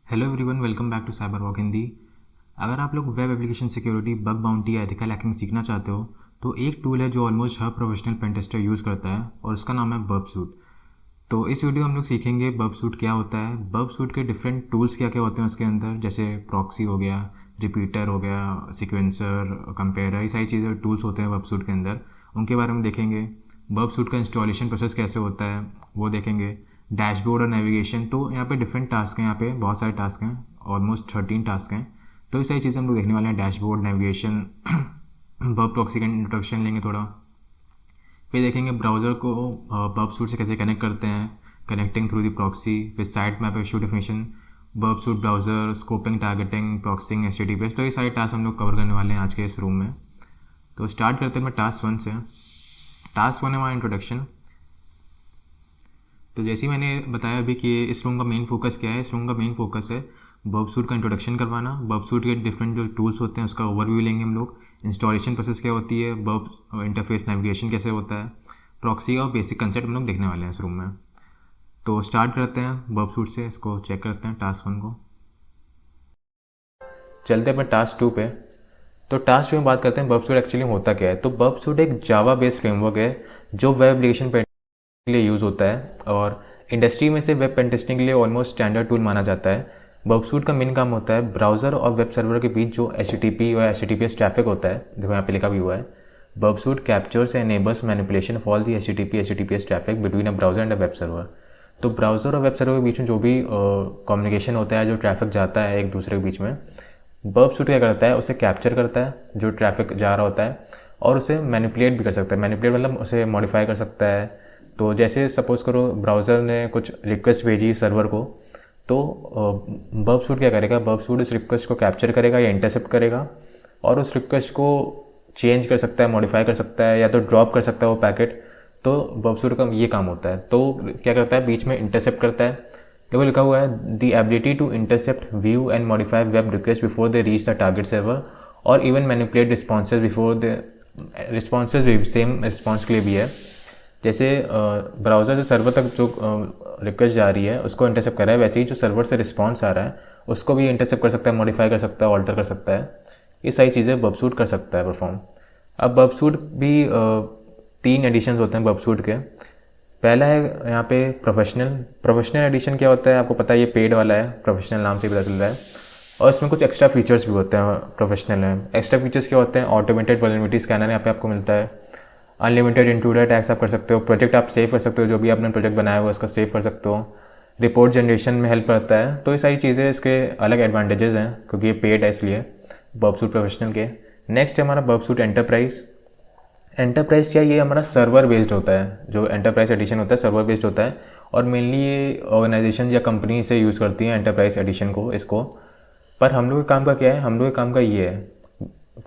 Hello everyone, welcome back to Cyber Walk Hindi. अगर आप लोग web application security, bug bounty या एथिकल हैकिंग सीखना चाहते हो तो एक टूल है जो ऑलमोस्ट हर प्रोफेशनल पेन टेस्टर यूज़ करता है और उसका नाम है बर्ब सूट। तो इस वीडियो में हम लोग सीखेंगे बर्ब सूट क्या होता है, बर्ब सूट के डिफरेंट टूल्स क्या क्या होते हैं उसके अंदर, जैसे प्रॉक्सी हो गया, रिपीटर हो गया, सिक्वेंसर, कंपेयर, ये सारी चीज़ें टूल्स होते हैं बर्ब सूट के अंदर, उनके बारे में देखेंगे। बर्ब सूट का इंस्टॉलेशन प्रोसेस कैसे होता है वो देखेंगे। डैशबोर्ड और नेविगेशन, तो यहाँ पे डिफरेंट टास्क हैं, यहाँ पे बहुत सारे टास्क हैं, ऑलमोस्ट 13 टास्क हैं। तो ये सारी चीज़ें हम लोग देखने वाले हैं, डैशबोर्ड, नेविगेशन, बर्ब प्रॉक्सी का इंट्रोडक्शन लेंगे थोड़ा। फिर देखेंगे ब्राउज़र को बर्ब सूट से कैसे कनेक्ट करते हैं, कनेक्टिंग थ्रू दी प्रॉक्सी, फिर site map, issue definition, Burp Suite browser, scoping, targeting, proxying, HTTPS। तो ये सारे टास्क हम लोग कवर करने वाले हैं आज के इस रूम में। तो स्टार्ट करते हैं मैं टास्क 1 से। टास्क 1 है हमारा इंट्रोडक्शन। तो जैसे ही मैंने बताया अभी कि इस रूम का मेन फोकस क्या है, इस रूम का मेन फोकस है बर्ब सूट का इंट्रोडक्शन करवाना। बर्ब सूट के डिफरेंट जो टूल्स होते हैं उसका ओवरव्यू लेंगे हम लोग। इंस्टॉलेशन प्रोसेस क्या होती है, बर्ब इंटरफेस नेविगेशन कैसे होता है, प्रॉक्सी और बेसिक कंसेप्ट हम लोग देखने वाले हैं इस रूम में। तो स्टार्ट करते हैं बर्ब सूट से, इसको चेक करते हैं टास्क 1 को। चलते हैं अपने टास्क 2 पे। तो टास्क 2 में बात करते हैं बर्ब सूट एक्चुअली होता क्या है। तो बर्ब सूट एक जावा बेस्ड फ्रेमवर्क है जो वेब एप्लीकेशन पे के लिए यूज़ होता है और इंडस्ट्री में से वेब पेन टेस्टिंग के लिए ऑलमोस्ट स्टैंडर्ड टूल माना जाता है। बर्ब सूट का मेन काम होता है ब्राउज़र और वेब सर्वर के बीच जो HTTP और HTTPS ट्रैफिक होता है, देखो यहाँ पे लिखा भी हुआ है, Burp Suite captures and enables manipulation of all the HTTPS traffic between a browser and a web server. तो ब्राउज़र और वेब सर्वर के बीच में जो भी कम्युनिकेशन होता है, जो ट्रैफिक जाता है एक दूसरे के बीच में, बर्ब सूट क्या करता है, उसे कैप्चर करता है जो ट्रैफिक जा रहा होता है और उसे मैनिपुलेट भी कर सकता है। मैनिपुलेट मतलब उसे मॉडिफाई कर सकता है। तो जैसे सपोज़ करो ब्राउज़र ने कुछ रिक्वेस्ट भेजी सर्वर को, तो बर्ब सूट क्या करेगा, बर्ब सूट इस रिक्वेस्ट को कैप्चर करेगा या इंटरसेप्ट करेगा और उस रिक्वेस्ट को चेंज कर सकता है, मॉडिफाई कर सकता है या तो ड्रॉप कर सकता है वो पैकेट। तो बर्ब सूट का ये काम होता है। तो क्या करता है, बीच में इंटरसेप्ट करता है। देखो लिखा हुआ है the ability to intercept, view and modify web request before they reach the target server और even manipulate responses before the responses भी सेम रिस्पॉन्स के लिए भी है। जैसे ब्राउज़र से सर्वर तक जो रिक्वेस्ट जा रही है उसको इंटरसेप्ट कर रहा है, वैसे ही जो सर्वर से रिस्पॉन्स आ रहा है उसको भी इंटरसेप्ट कर सकता है, मॉडिफाई कर सकता है, ऑल्टर कर सकता है। ये सारी चीज़ें बर्ब सूट कर सकता है परफॉर्म। अब बर्ब सूट भी 3 एडिशंस होते हैं बर्ब सूट के। पहला है यहाँ पे प्रोफेशनल एडिशन। क्या होता है आपको पता है, ये पेड वाला है, प्रोफेशनल नाम से पता चल रहा है और इसमें कुछ एक्स्ट्रा फीचर्स भी होते हैं प्रोफेशनल में। एक्स्ट्रा फीचर्स क्या होते हैं, ऑटोमेटेड वल्नरेबिलिटी स्कैनर यहाँ पे आपको मिलता है, अनलिमिटेड इंट्रूडर अटैक्स आप कर सकते हो, प्रोजेक्ट आप सेव कर सकते हो, जो भी आपने प्रोजेक्ट बनाया हुआ है उसका सेव कर सकते हो, रिपोर्ट जनरेशन में हेल्प करता है। तो ये सारी चीज़ें इसके अलग एडवांटेजेस हैं क्योंकि ये पेड है इसलिए बर्ब सूट प्रोफेशनल के। नेक्स्ट है हमारा बर्ब सूट एंटरप्राइज। एंटरप्राइज क्या, ये हमारा सर्वर बेस्ड होता है। जो एंटरप्राइज एडिशन होता है सर्वर बेस्ड होता है और मेनली ये ऑर्गेनाइजेशन या कंपनी से यूज़ करती है एंटरप्राइज एडिशन को, इसको। पर हम लोग के काम का क्या है, हम लोग के काम का ये है,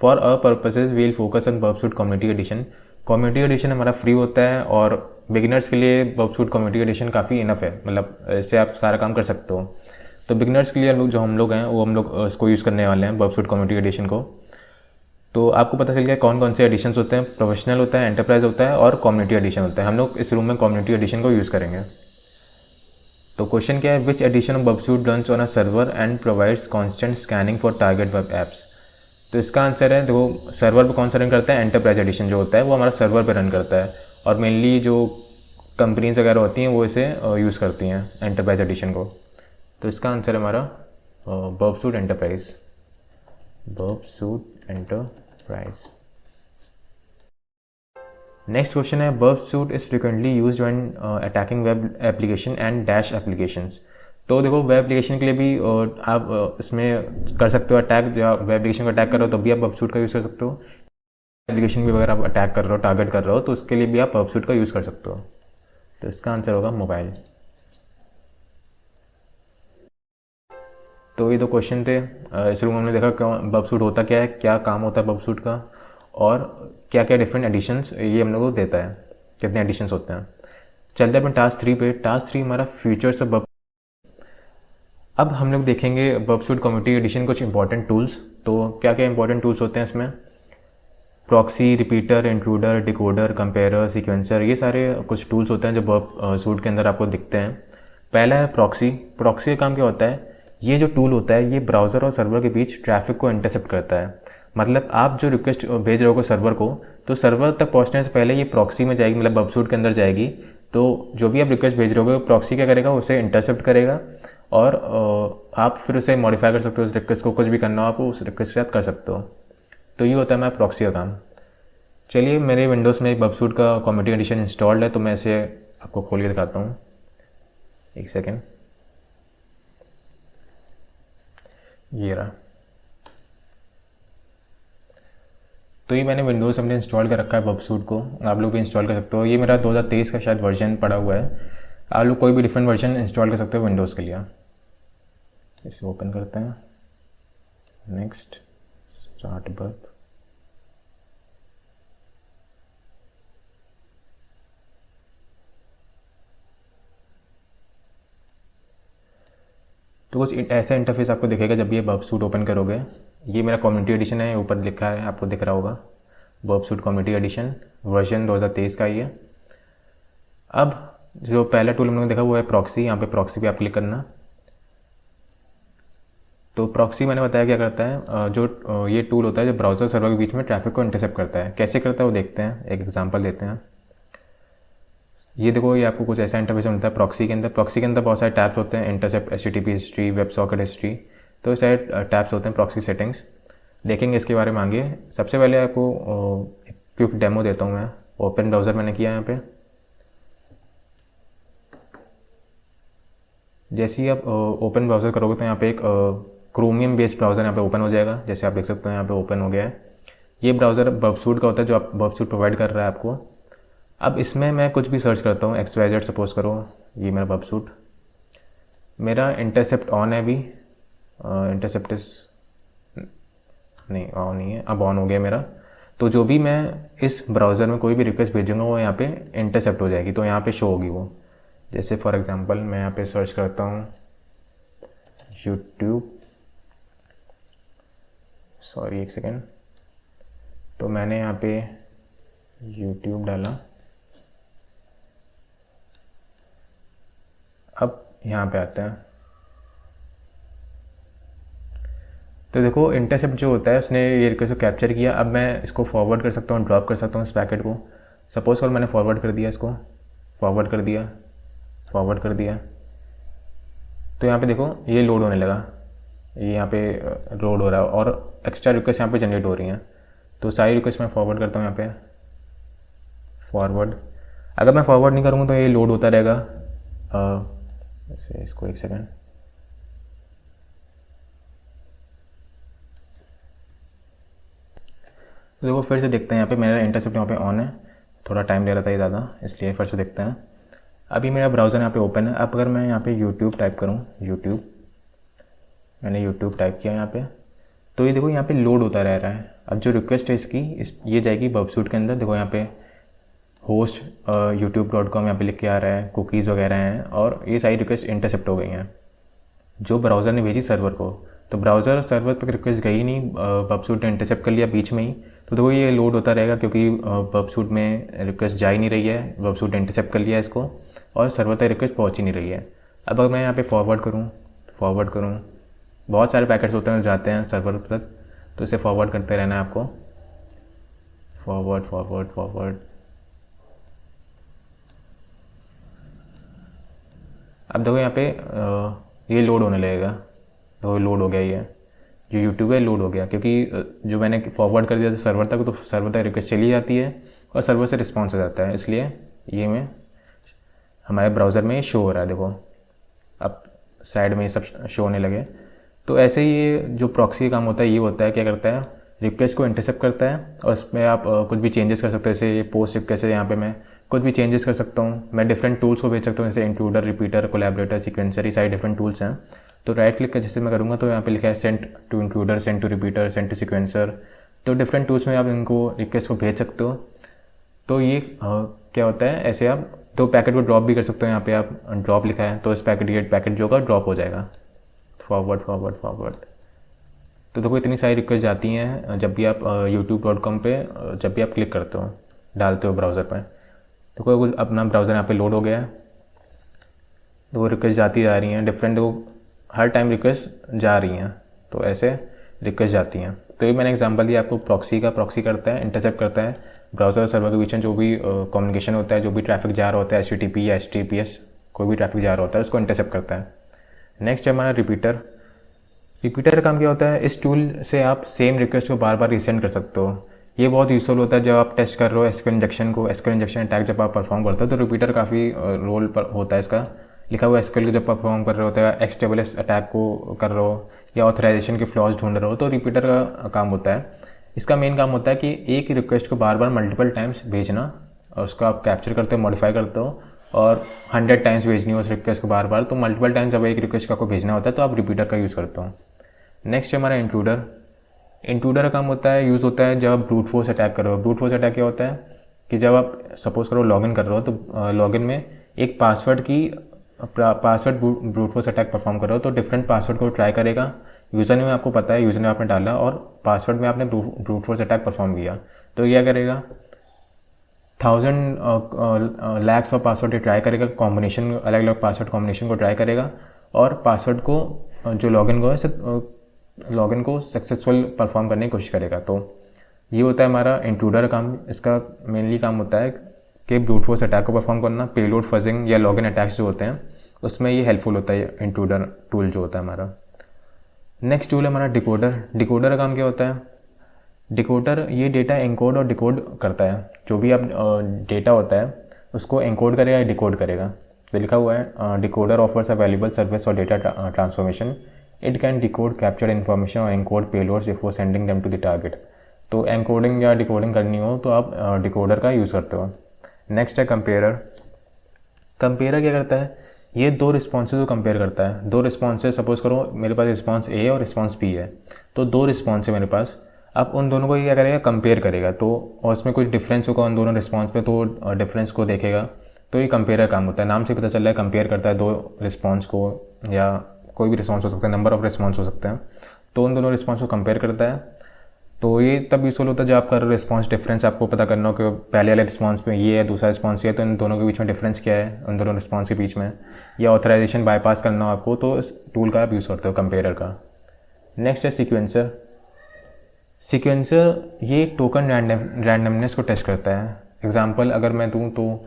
for a purposes we will focus on Burp Suite community edition. Community edition हमारा फ्री होता है और बिगिनर्स के लिए बर्ब सूट कम्युनिटी एडिशन काफ़ी इनफ है, मतलब इससे आप सारा काम कर सकते हो। तो बिगिनर्स के लिए हम लोग हैं वो हम लोग इसको यूज़ करने वाले हैं बर्ब सूट कम्युनिटी एडिशन को। तो आपको पता चल गया कौन कौन से एडिशंस होते हैं, प्रोफेशनल होता है, एंटरप्राइज होता है और कम्युनिटी एडिशन होता है। हम लोग इस रूम में कम्युनिटी एडिशन को यूज़ करेंगे। तो क्वेश्चन क्या है, which edition of Burp Suite runs on a server and provides constant scanning for target web apps. तो इसका आंसर है, देखो सर्वर पे कौन सा रन करता है, एंटरप्राइज एडिशन जो होता है वो हमारा सर्वर पे रन करता है और मेनली जो कंपनीज वगैरह होती हैं वो इसे यूज़ करती हैं एंटरप्राइज एडिशन को। तो इसका आंसर है हमारा Burp Suite Enterprise, Burp Suite Enterprise. Next question है, Burp Suite is frequently used when attacking web application and dash applications. तो देखो वेब एप्लीकेशन के लिए भी आप इसमें कर सकते हो अटैक, या वेब एप्लीकेशन को अटैक कर रहे हो तो भी आप बर्ब सूट का यूज़ कर सकते हो। एप्लीकेशन भी अगर आप अटैक कर रहे हो, टारगेट कर रहे हो, तो उसके लिए भी आप बर्ब सूट का यूज़ कर सकते हो। तो इसका आंसर होगा मोबाइल। तो ये दो क्वेश्चन थे। इस रूम में हमने देखा बर्ब सूट होता क्या है, क्या काम होता है बर्ब सूट का और क्या क्या डिफरेंट एडिशंस ये हम लोग को देता है, कितने एडिशंस होते हैं। चलते हैं अपने टास्क 3 पे। टास्क 3 हमारा फ्यूचर्स ऑफ बर्ब। अब हम लोग देखेंगे बर्ब सूट कम्युनिटी एडिशन कुछ इंपॉर्टेंट टूल्स। तो क्या क्या इंपॉर्टेंट टूल्स होते हैं इसमें, proxy, repeater, intruder, decoder, compare, sequencer, ये सारे कुछ टूल्स होते हैं जो बर्ब सूट के अंदर आपको दिखते हैं। पहला है प्रॉक्सी। प्रॉक्सी का काम क्या होता है, ये जो टूल होता है ये ब्राउज़र और सर्वर के बीच ट्रैफिक को इंटरसेप्ट करता है। मतलब आप जो रिक्वेस्ट भेज रहे हो सर्वर को, तो सर्वर तक पहुंचने से पहले ये प्रॉक्सी में जाएगी, मतलब बबसूट के अंदर जाएगी। तो जो भी आप रिक्वेस्ट भेज रहे हो प्रॉक्सी क्या करेगा, उसे इंटरसेप्ट करेगा और आप फिर उसे मॉडिफाई कर सकते हो। उस रिक्वेस्ट को कुछ भी करना हो आप उस रिक्वेस्ट के साथ कर सकते हो। तो ये होता है मेरा प्रॉक्सी का काम। चलिए, मेरे विंडोज़ में एक बबसूट का कम्युनिटी एडिशन इंस्टॉल्ड है, तो मैं इसे आपको खोल के दिखाता हूँ। एक सेकेंड, ये रहा। तो ये मैंने विंडोज़ में इंस्टॉल कर रखा है बबसूट को, आप लोग भी इंस्टॉल कर सकते हो। ये मेरा 2023 का शायद वर्जन पड़ा हुआ है। आप लोग कोई भी डिफरेंट वर्जन इंस्टॉल कर सकते हो विंडोज़ के लिए। इसे ओपन करते हैं, नेक्स्ट, स्टार्ट बब। तो कुछ ऐसा इंटरफेस आपको दिखेगा जब ये बबसूट ओपन करोगे। ये मेरा कम्युनिटी एडिशन है, ऊपर लिखा है, आपको दिख रहा होगा बबसूट कम्युनिटी एडिशन, वर्जन 2023 का ही है। अब जो पहला टूल हमने देखा वो है प्रॉक्सी। यहाँ पे प्रॉक्सी पे आप क्लिक करना। तो प्रॉक्सी मैंने बताया क्या करता है, जो ये टूल होता है जो ब्राउज़र सर्वर के बीच में ट्रैफिक को इंटरसेप्ट करता है। कैसे करता है वो देखते हैं, एक एग्जांपल देते हैं। ये देखो, ये आपको कुछ ऐसा इंटरफेस मिलता है प्रॉक्सी के अंदर। प्रॉक्सी के अंदर बहुत सारे टैब्स होते हैं, intercept, HTTP history, web socket history, तो सारे टैब्स होते हैं प्रॉक्सी सेटिंग्स। देखेंगे इसके बारे में आगे। सबसे पहले आपको एक क्विक डेमो देता हूँ मैं। ओपन ब्राउज़र मैंने किया यहाँ पे। जैसे ही आप ओपन ब्राउज़र करोगे तो यहाँ पे एक क्रोमियम बेस्ड ब्राउज़र यहाँ पे ओपन हो जाएगा। जैसे आप देख सकते हो यहाँ पे ओपन हो गया है। ये ब्राउज़र बबसूट का होता है जो आप बबसूट प्रोवाइड कर रहा है आपको। अब इसमें मैं कुछ भी सर्च करता हूँ, XYZ सपोज करो, ये मेरा बबसूट, मेरा इंटरसेप्ट ऑन है अभी। इंटरसेप्ट इस नहीं, ऑन नहीं है, अब ऑन हो गया मेरा। तो जो भी मैं इस ब्राउज़र में कोई भी रिक्वेस्ट भेजूँगा वो यहाँ पे इंटरसेप्ट हो जाएगी, तो यहाँ पे शो होगी वो। जैसे फॉर एग्जांपल मैं यहाँ पे सर्च करता हूँ यूट्यूब, सॉरी एक सेकेंड, तो मैंने यहाँ पे यूट्यूब डाला। अब यहाँ पे आते हैं, तो देखो इंटरसेप्ट जो होता है उसने ये रिक्वेस्ट को कैप्चर किया। अब मैं इसको फॉरवर्ड कर सकता हूँ, ड्रॉप कर सकता हूँ इस पैकेट को। सपोज कर मैंने फॉरवर्ड कर दिया, इसको फॉरवर्ड कर दिया, फॉरवर्ड कर दिया, तो यहाँ पे देखो ये लोड होने लगा, ये यहाँ पे लोड हो रहा है और एक्स्ट्रा रिक्वेस्ट यहाँ पे जनरेट हो रही हैं। तो सारी रिक्वेस्ट मैं फॉरवर्ड करता हूँ यहाँ पे, फॉरवर्ड। अगर मैं फॉरवर्ड नहीं करूँगा तो ये लोड होता रहेगा। ऐसे इसको एक सेकेंड, तो देखो फिर से देखते हैं यहाँ पे मेरा इंटरसेप्ट यहाँ पे ऑन है। थोड़ा टाइम ले रहा था ये ज़्यादा, इसलिए फिर से देखते हैं। अभी मेरा ब्राउज़र यहाँ पे ओपन है। अब अगर मैं यहाँ पे यूट्यूब टाइप करूँ, यूट्यूब, मैंने यूट्यूब टाइप किया यहाँ पे, तो ये देखो यहाँ पे लोड होता रह रहा है। अब जो रिक्वेस्ट है इसकी ये जाएगी बबसूट के अंदर। देखो यहाँ पे होस्ट youtube.com यहाँ पे लिख के आ रहा है, कुकीज़ वगैरह हैं, और ये सारी रिक्वेस्ट इंटरसेप्ट हो गई हैं जो ब्राउज़र ने भेजी सर्वर को। तो ब्राउज़र सर्वर तक रिक्वेस्ट गई नहीं, बबसूट ने इंटरसेप्ट कर लिया बीच में ही। तो देखो ये लोड होता रहेगा क्योंकि बबसूट में रिक्वेस्ट जा ही नहीं रही है, बबसूट ने इंटरसेप्ट कर लिया इसको और सर्वर तक रिक्वेस्ट पहुँच ही नहीं रही है। अब अगर मैं यहाँ पे फॉरवर्ड करूँ, बहुत सारे पैकेट्स होते हैं जाते हैं सर्वर तक, तो इसे फॉरवर्ड करते रहना है आपको, फॉरवर्ड। अब देखो यहाँ पे ये लोड होने लगेगा। तो लोड हो गया, ये जो यूट्यूब है लोड हो गया, क्योंकि जो मैंने फॉरवर्ड कर दिया था सर्वर तक, तो सर्वर तक रिक्वेस्ट चली जाती है और सर्वर से रिस्पॉन्स आ जाता है, इसलिए ये में हमारे ब्राउज़र में शो हो रहा है। देखो अब साइड में ये सब शो होने लगे। तो ऐसे ही ये जो प्रॉक्सी का काम होता है ये होता है, क्या करता है, रिक्वेस्ट को इंटरसेप्ट करता है और उसमें आप कुछ भी चेंजेस कर सकते हो। जैसे ये पोस्ट रिक्वेस्ट है, यहाँ पे मैं कुछ भी चेंजेस कर सकता हूँ। मैं डिफरेंट टूल्स को भेज सकता हूँ, जैसे इंक्लूडर, रिपीटर, कोलैबोरेटर, सीक्वेंसर, ये सारे डिफरेंट टूल्स हैं। तो राइट क्लिक का जैसे मैं करूँगा तो यहाँ पे लिखा है send to intruder, send to repeater, send to sequencer. तो डिफरेंट टूल्स में आप इनको रिक्वेस्ट को भेज सकते हो। तो ये क्या होता है, ऐसे आप तो पैकेट को ड्रॉप भी कर सकते हो। यहाँ पे आप ड्रॉप लिखा है तो इस पैकेट जो होगा ड्रॉप हो जाएगा, फॉरवर्ड। तो देखो इतनी सारी रिक्वेस्ट जाती हैं जब भी आप youtube.com पे जब भी आप क्लिक करते हो, डालते हो ब्राउज़र पर। तो अपना ब्राउज़र यहाँ पे लोड हो गया है, तो वो रिक्वेस्ट जाती जा रही हैं डिफरेंट। वो हर टाइम रिक्वेस्ट जा रही हैं, तो ऐसे रिक्वेस्ट जाती हैं। तो ये मैंने एग्जांपल दिया आपको प्रॉक्सी का। प्रॉक्सी करता है, इंटरसेप्ट करता है ब्राउज़र और सर्वर के बीच में जो भी कम्युनिकेशन होता है, जो भी ट्रैफिक जा रहा होता है, HTTP या HTTPS, कोई भी ट्रैफिक जा रहा होता है उसको इंटरसेप्ट करता है। नेक्स्ट है हमारा रिपीटर। रिपीटर का काम क्या होता है, इस टूल से आप सेम रिक्वेस्ट को बार बार रीसेंड कर सकते हो। ये बहुत यूजफुल होता है जब आप टेस्ट कर रहे हो एसक्यूएल इंजेक्शन को। एसक्यूएल इंजेक्शन अटैक जब आप परफॉर्म करते हो तो रिपीटर काफ़ी रोल पर होता है इसका। लिखा हुआ एसक्यूएल को जब परफॉर्म कर रहे होते हैं, XSS अटैक को कर रहे हो या ऑथराइजेशन के फ्लॉज ढूंढ रहे हो, तो रिपीटर का काम होता है। इसका मेन काम होता है कि एक ही रिक्वेस्ट को बार बार मल्टीपल टाइम्स भेजना, और उसको आप कैप्चर करते हो, मॉडिफाई करते हो, और 100 टाइम्स भेजनी हो उस रिक्वेस्ट को बार बार। तो मल्टीपल टाइम्स जब एक रिक्वेस्ट का आपको भेजना होता है तो आप रिपीटर का यूज़ करते हो। नेक्स्ट है हमारा इंट्रूडर। इंट्रूडर का काम होता है, यूज़ होता है जब आप ब्रूट फोर्स अटैक कर रहे हो। ब्रूट फोर्स अटैक क्या होता है कि जब आप सपोज करो लॉगिन कर रहे हो, तो लॉगिन में एक password brute force attack perform कर रहे हो, तो डिफरेंट पासवर्ड को ट्राई करेगा। यूज़र नेम आपको पता है, यूज़र नेम आपने डाला और पासवर्ड में आपने ब्रूट फोर्स अटैक परफॉर्म किया, तो क्या करेगा, 1000 लैक्स ऑफ पासवर्ड ट्राई करेगा, कॉम्बिनेशन, अलग अलग पासवर्ड कॉम्बिनेशन को ट्राई करेगा, और पासवर्ड को जो लॉगिन को सक्सेसफुल परफॉर्म करने की कोशिश करेगा। तो ये होता है हमारा इंट्रूडर काम। इसका मेनली काम होता है कि ब्रूट फोर्स अटैक को परफॉर्म करना। पेलोड फजिंग या लॉगिन अटैक्स जो होते हैं उसमें ये हेल्पफुल होता है, इंट्रूडर टूल जो होता है हमारा। नेक्स्ट टूल है हमारा डिकोडर। डिकोडर का काम क्या होता है, डिकोडर ये डेटा एनकोड और डिकोड करता है। जो भी आप डेटा होता है उसको एनकोड करेगा या डिकोड करेगा। तो लिखा हुआ है decoder offers a valuable service और data transformation. It can decode capture information और encode payloads before sending them to the target. तो एनकोडिंग या डिकोडिंग करनी हो तो आप डिकोडर का यूज़ करते हो। नेक्स्ट है कंपेयरर। कंपेयरर क्या करता है, ये दो रिस्पॉन्सेज को कंपेयर करता है। दो रिस्पॉन्सेज, सपोज करो मेरे पास रिस्पॉन्स ए और रिस्पॉन्स बी है, तो दो रिस्पॉन्स है मेरे पास। अब उन दोनों को ये क्या करेगा, कंपेयर करेगा, तो और उसमें कुछ डिफरेंस होगा उन दोनों रिस्पॉन्स पे, तो डिफरेंस को देखेगा। तो ये कंपेयर काम होता है, नाम से पता चल रहा है कंपेयर करता है दो रिस्पॉन्स को, या कोई भी रिस्पॉन्स हो सकता है, नंबर ऑफ रिस्पॉन्स हो सकते हैं, तो उन दोनों रिस्पॉन्स को कंपेयर करता है। तो ये तब यूजफुल होता है जब आपका रिस्पॉन्स डिफरेंस आपको पता करना हो कि पहले वाले रिस्पॉन्स में ये है, दूसरा रिस्पॉन्स ये है, तो इन दोनों के बीच में डिफरेंस क्या है उन दोनों रिस्पॉन्स के बीच में, या ऑथराइजेशन बाईपास करना हो आपको, तो इस टूल का आप यूज़ करते हो कंपेयरर का। नेक्स्ट है सीक्वेंसर। सीक्वेंसर ये टोकन रैंडमनेस को टेस्ट करता है। एग्जांपल अगर मैं दूं तो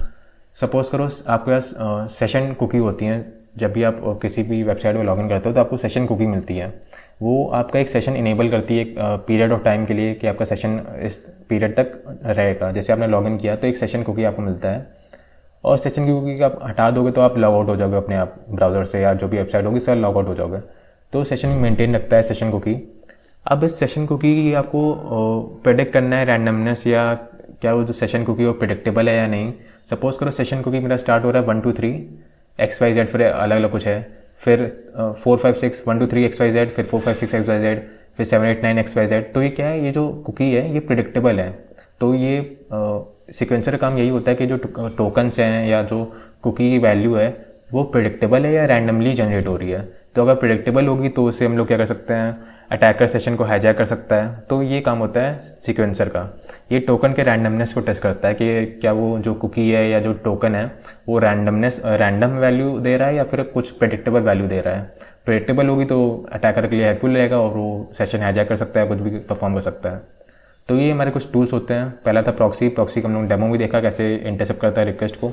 सपोज करो आपके पास सेशन कुकी होती हैं। जब भी आप किसी भी वेबसाइट में लॉगिन करते हो तो आपको सेशन कुकी मिलती है। वो आपका एक सेशन इनेबल करती है एक पीरियड ऑफ टाइम के लिए, कि आपका सेशन इस पीरियड तक रहेगा। जैसे आपने लॉगिन किया तो एक सेशन कुकी आपको मिलता है, और सेशन कुकी आप हटा दोगे तो आप लॉग आउट हो जाओगे अपने आप ब्राउज़र से, या जो भी वेबसाइट होगी उससे लॉग आउट हो जाओगे। तो सेशन मेंटेन रखता है सेशन कुकी। अब इस सेशन कुकी की आपको प्रेडिक्ट करना है रैंडमनेस, या क्या वो जो सेशन कुकी वो प्रेडिक्टेबल है या नहीं। सपोज करो सेशन कुकी मेरा स्टार्ट हो रहा है 1 2 3 XYZ, फिर अलग अलग कुछ है, फिर 4 5 6 1 2 3 XYZ, फिर 4 5 6 XYZ, फिर 7 8 9 XYZ। तो ये क्या है, ये जो कुकी है ये प्रेडिक्टेबल है। तो ये सीक्वेंसर का काम यही होता है कि जो टोकन्स हैं या जो कुकी की वैल्यू है वो प्रेडिक्टेबल है या रैंडमली जनरेट हो रही है। तो अगर प्रेडिक्टेबल होगी तो उससे हम लोग क्या कर सकते हैं, अटैकर सेशन को हाईजैक कर सकता है। तो ये काम होता है सीक्वेंसर का। ये टोकन के रैंडमनेस को टेस्ट करता है कि क्या वो जो कुकी है या जो टोकन है वो रैंडम वैल्यू दे रहा है या फिर कुछ प्रेडिक्टेबल वैल्यू दे रहा है। प्रेडिक्टेबल होगी तो अटैकर के लिए हेल्पफुल रहेगा और वो सेशन हाईजैक कर सकता है, कुछ भी परफॉर्म कर सकता है। तो ये हमारे कुछ टूल्स होते हैं। पहला था प्रॉक्सी का हम लोग डेमो भी देखा कैसे इंटरसेप्ट करता है रिक्वेस्ट को।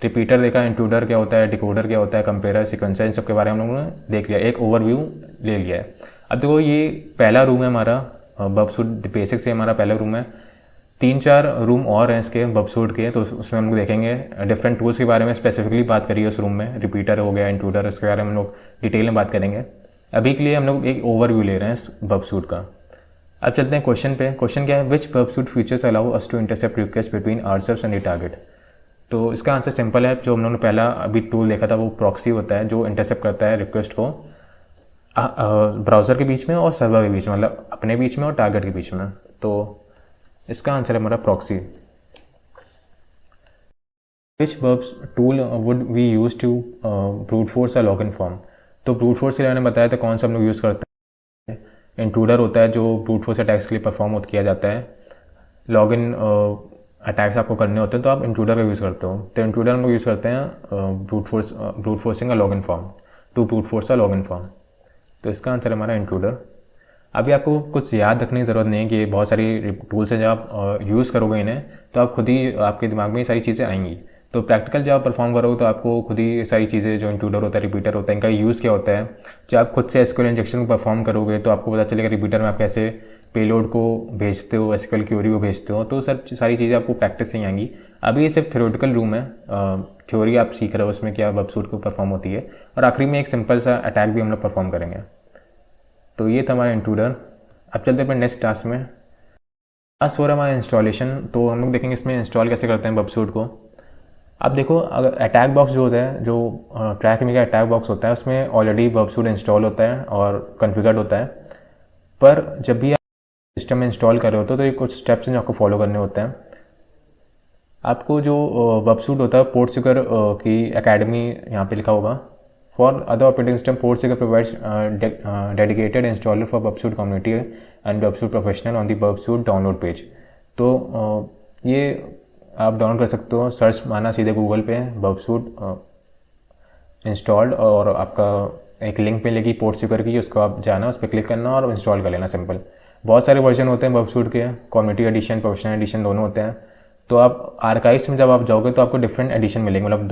रिपीटर देखा, इंट्रूडर क्या होता है, डिकोडर क्या होता है, कंपेयरर, सीक्वेंसर, इन सब के बारे में हम लोगों ने देख लिया, एक ओवरव्यू ले लिया है। अब देखो ये पहला रूम है हमारा बबसूट बेसिक से, हमारा पहला रूम है। 3-4 रूम और हैं इसके बबसूट के, तो उसमें हम लोग देखेंगे डिफरेंट टूल्स के बारे में स्पेसिफिकली बात करिए उस रूम में। रिपीटर हो गया, इंट्रूडर, इसके बारे में हम लोग डिटेल में बात करेंगे। अभी के लिए हम लोग एक ओवरव्यू ले रहे हैं इस बबसूट का। अब चलते हैं क्वेश्चन पे। क्वेश्चन क्या है, which Burp Suite features allow us to intercept request between ourselves and the target. तो इसका आंसर सिंपल है। जो हम लोगों ने पहला अभी टूल देखा था वो प्रॉक्सी होता है, जो इंटरसेप्ट करता है रिक्वेस्ट को ब्राउज़र के बीच में और सर्वर के बीच में, मतलब अपने बीच में और टारगेट के बीच में। तो इसका आंसर है हमारा proxy. Which Burp's tool would we use to brute force a login form. तो ब्रूट फोर्स के लिए मैंने बताया था कौन सा हम लोग यूज़ करते हैं। इंट्रूडर होता है जो ब्रूट फोर्स अटैक्स के लिए परफॉर्म किया जाता है। लॉगिन अटैक्स आपको करने होते हैं तो आप इंट्रूडर का यूज़ करते हो। तो इंट्रूडर हम लोग यूज़ करते हैं ब्रूट फोर्सिंग का login form. To brute force a login form. तो इसका आंसर हमारा इंट्रूडर। अभी आपको कुछ याद रखने की ज़रूरत नहीं है कि बहुत सारी टूल्स हैं जब आप यूज़ करोगे इन्हें तो आप खुद ही आपके दिमाग में ये सारी चीज़ें आएंगी। तो प्रैक्टिकल जब आप परफॉर्म करोगे तो आपको खुद ही सारी चीज़ें जो इंट्रूडर होता है, रिपीटर होता है, इनका यूज़ क्या होता है। जब आप खुद से एसक्यूएल इंजेक्शन को परफॉर्म करोगे तो आपको पता चलेगा रिपीटर में आप कैसे पेलोड को भेजते हो, एसक्यूएल क्वेरी को भेजते हो। तो सब सारी चीज़ें आपको प्रैक्टिस से ही आएंगी। अभी ये सिर्फ थ्योरेटिकल रूम है, थ्योरी आप सीख रहे हो उसमें क्या बब सूट को परफॉर्म होती है। और आखिरी में एक सिंपल सा अटैक भी हम लोग परफॉर्म करेंगे। तो ये था हमारा इंट्रूडर। अब चलते अपने नेक्स्ट टास्क में। टास्क हो रहा है हमारा इंस्टॉलेशन। तो हम लोग देखेंगे इसमें इंस्टॉल कैसे करते हैं बब सूट को। अब देखो, अगर अटैक बॉक्स जो होता है, जो ट्रैकमी का अटैक बॉक्स होता है, उसमें ऑलरेडी बब सूट इंस्टॉल होता है और कॉन्फ़िगर्ड होता है। पर जब भी आप सिस्टम में इंस्टॉल कर रहे होते हो तो ये कुछ स्टेप्स हैं जो आपको फॉलो करने होते हैं। आपको जो बब सूट होता है पोर्ट सिक्योर की एकेडमी यहाँ पे लिखा होगा। For other operating system port secure provides dedicated installer for बब सूट कम्युनिटी एंड बब सूट प्रोफेशनल ऑन दी बब सूट डाउनलोड पेज। तो ये आप डाउनलोड कर सकते हो। सर्च मारना सीधे गूगल पे बब सूट इंस्टॉल्ड और आपका एक लिंक मिलेगी पोर्ट सिक्योर की, उसको आप जाना, उस पर क्लिक करना और इंस्टॉल कर लेना। सिंपल। बहुत सारे वर्जन होते हैं बब सूट के, कम्युनिटी एडिशन, प्रोफेशनल एडिशन दोनों होते हैं। तो आप आर्काइव्स में जब आप जाओगे तो आपको डिफरेंट एडिशन मिलेंगे। मतलब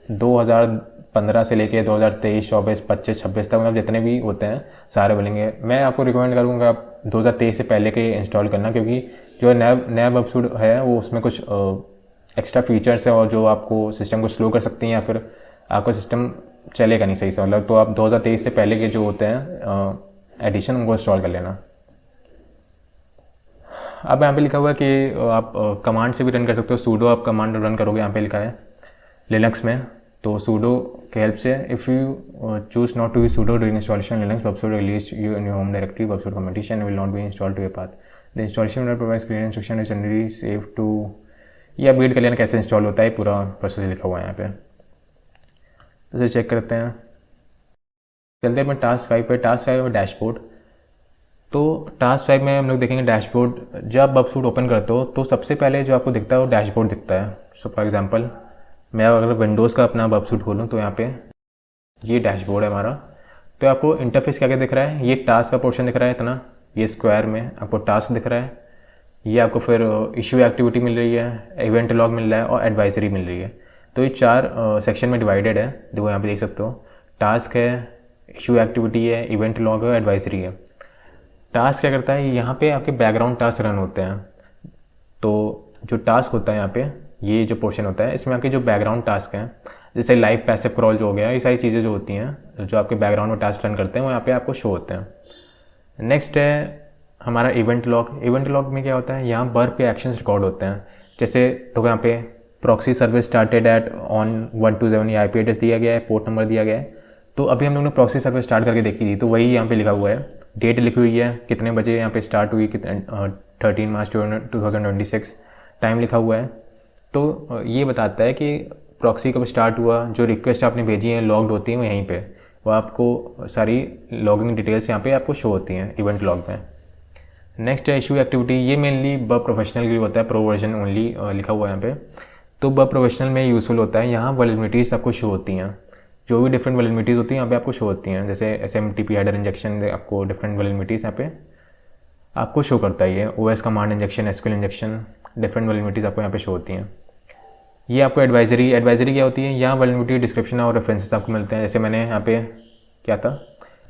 2015 से लेके 2023, 24, 25, 26 तक मतलब जितने भी होते हैं सारे मिलेंगे। मैं आपको रिकमेंड करूँगा आप 2023 से पहले के इंस्टॉल करना, क्योंकि जो नया बब सूट है वो उसमें कुछ एक्स्ट्रा फीचर्स है और जो आपको सिस्टम को स्लो कर सकती हैं या फिर आपका सिस्टम चलेगा नहीं सही से। मतलब तो आप 2023 से पहले के जो होते हैं एडिशन उनको इंस्टॉल कर लेना। अब यहाँ पे लिखा हुआ है कि आप कमांड से भी रन कर सकते हो। सूडो आप कमांड रन करोगे, यहाँ पे लिखा है लिनक्स में। तो सूडो के हेल्प से if you choose not to use sudo during installation Linux bub suit release you in your home directory bub suit community will not be install to your path. The installation will provide clear instruction is generally safe to. ये update कर लेना कैसे install होता है, पूरा process लिखा हुआ है यहाँ पे। तो इसे चेक करते हैं। चलते हैं अपने टास्क 5 पे। टास्क 5 है डैशबोर्ड। तो टास्क 5 में हम लोग देखेंगे डैशबोर्ड। जब आप बब सूट ओपन करते हो तो सबसे पहले जो आपको दिखता है वो डैशबोर्ड दिखता है। सो फॉर एग्जांपल मैं अगर विंडोज़ का अपना बब सूट खोलूँ तो यहाँ पे ये डैशबोर्ड है हमारा। तो आपको इंटरफेस क्या क्या दिख रहा है, ये टास्क का पोर्शन दिख रहा है इतना, ये स्क्वायर में आपको टास्क दिख रहा है। ये आपको फिर इशू एक्टिविटी मिल रही है, इवेंट लॉग मिल रहा है और एडवाइजरी मिल रही है। तो ये 4 सेक्शन में डिवाइडेड है। देखो यहाँ पे देख सकते हो, टास्क है, इशू एक्टिविटी है, इवेंट लॉग है, एडवाइजरी है। टास्क क्या करता है, यहाँ पे आपके बैकग्राउंड टास्क रन होते हैं। तो जो टास्क होता है यहाँ पे, ये जो पोर्शन होता है इसमें आपके जो बैकग्राउंड टास्क हैं, जैसे लाइव पैसिव क्रॉल जो हो गया, ये सारी चीज़ें जो होती हैं जो आपके बैकग्राउंड में टास्क रन करते हैं वो यहाँ पे आपको शो होते हैं। नेक्स्ट है हमारा इवेंट लॉग। इवेंट लॉग में क्या होता है, यहाँ बर्ब के एक्शंस रिकॉर्ड होते हैं। जैसे तो यहाँ पे proxy service started at on 127, ये IP एड्रेस दिया गया है, पोर्ट नंबर दिया गया है। तो अभी हम लोग ने प्रॉक्सी सर्विस स्टार्ट करके देखी थी, तो वही यहाँ पे लिखा हुआ है। डेट लिखी हुई है, कितने बजे यहाँ पे स्टार्ट हुई, 13 मार्च 2026 टाइम लिखा हुआ है। तो ये बताता है कि प्रॉक्सी कब स्टार्ट हुआ, जो रिक्वेस्ट आपने भेजी हैं लॉग्ड होती हैं वो यहीं पे, वो आपको सारी लॉगिंग डिटेल्स यहाँ पे आपको शो होती हैं इवेंट लॉग में। नेक्स्ट है इशू एक्टिविटी। ये मेनली बब प्रोफेशनल के लिए होता है, प्रो वर्जन ओनली लिखा हुआ है यहाँ पे। तो बब प्रोफेशनल में यूज़फुल होता है। यहाँ वल्नरेबिलिटीज़ आपको शो होती हैं, जो भी डिफरेंट वल्नरेबिलिटीज़ होती हैं यहाँ पे आपको शो होती हैं। जैसे SMTP हेडर इंजेक्शन, आपको डिफरेंट वल्नरेबिलिटीज़ यहाँ पे आपको शो करता है। ये OS command injection, SQL injection, different vulnerabilities आपको यहाँ पे शो होती हैं। ये आपको एडवाइजरी क्या होती है, यहाँ वल्नरेबिलिटी डिस्क्रिप्शन और रेफरेंसेस आपको मिलते हैं। जैसे मैंने यहाँ पे क्या था,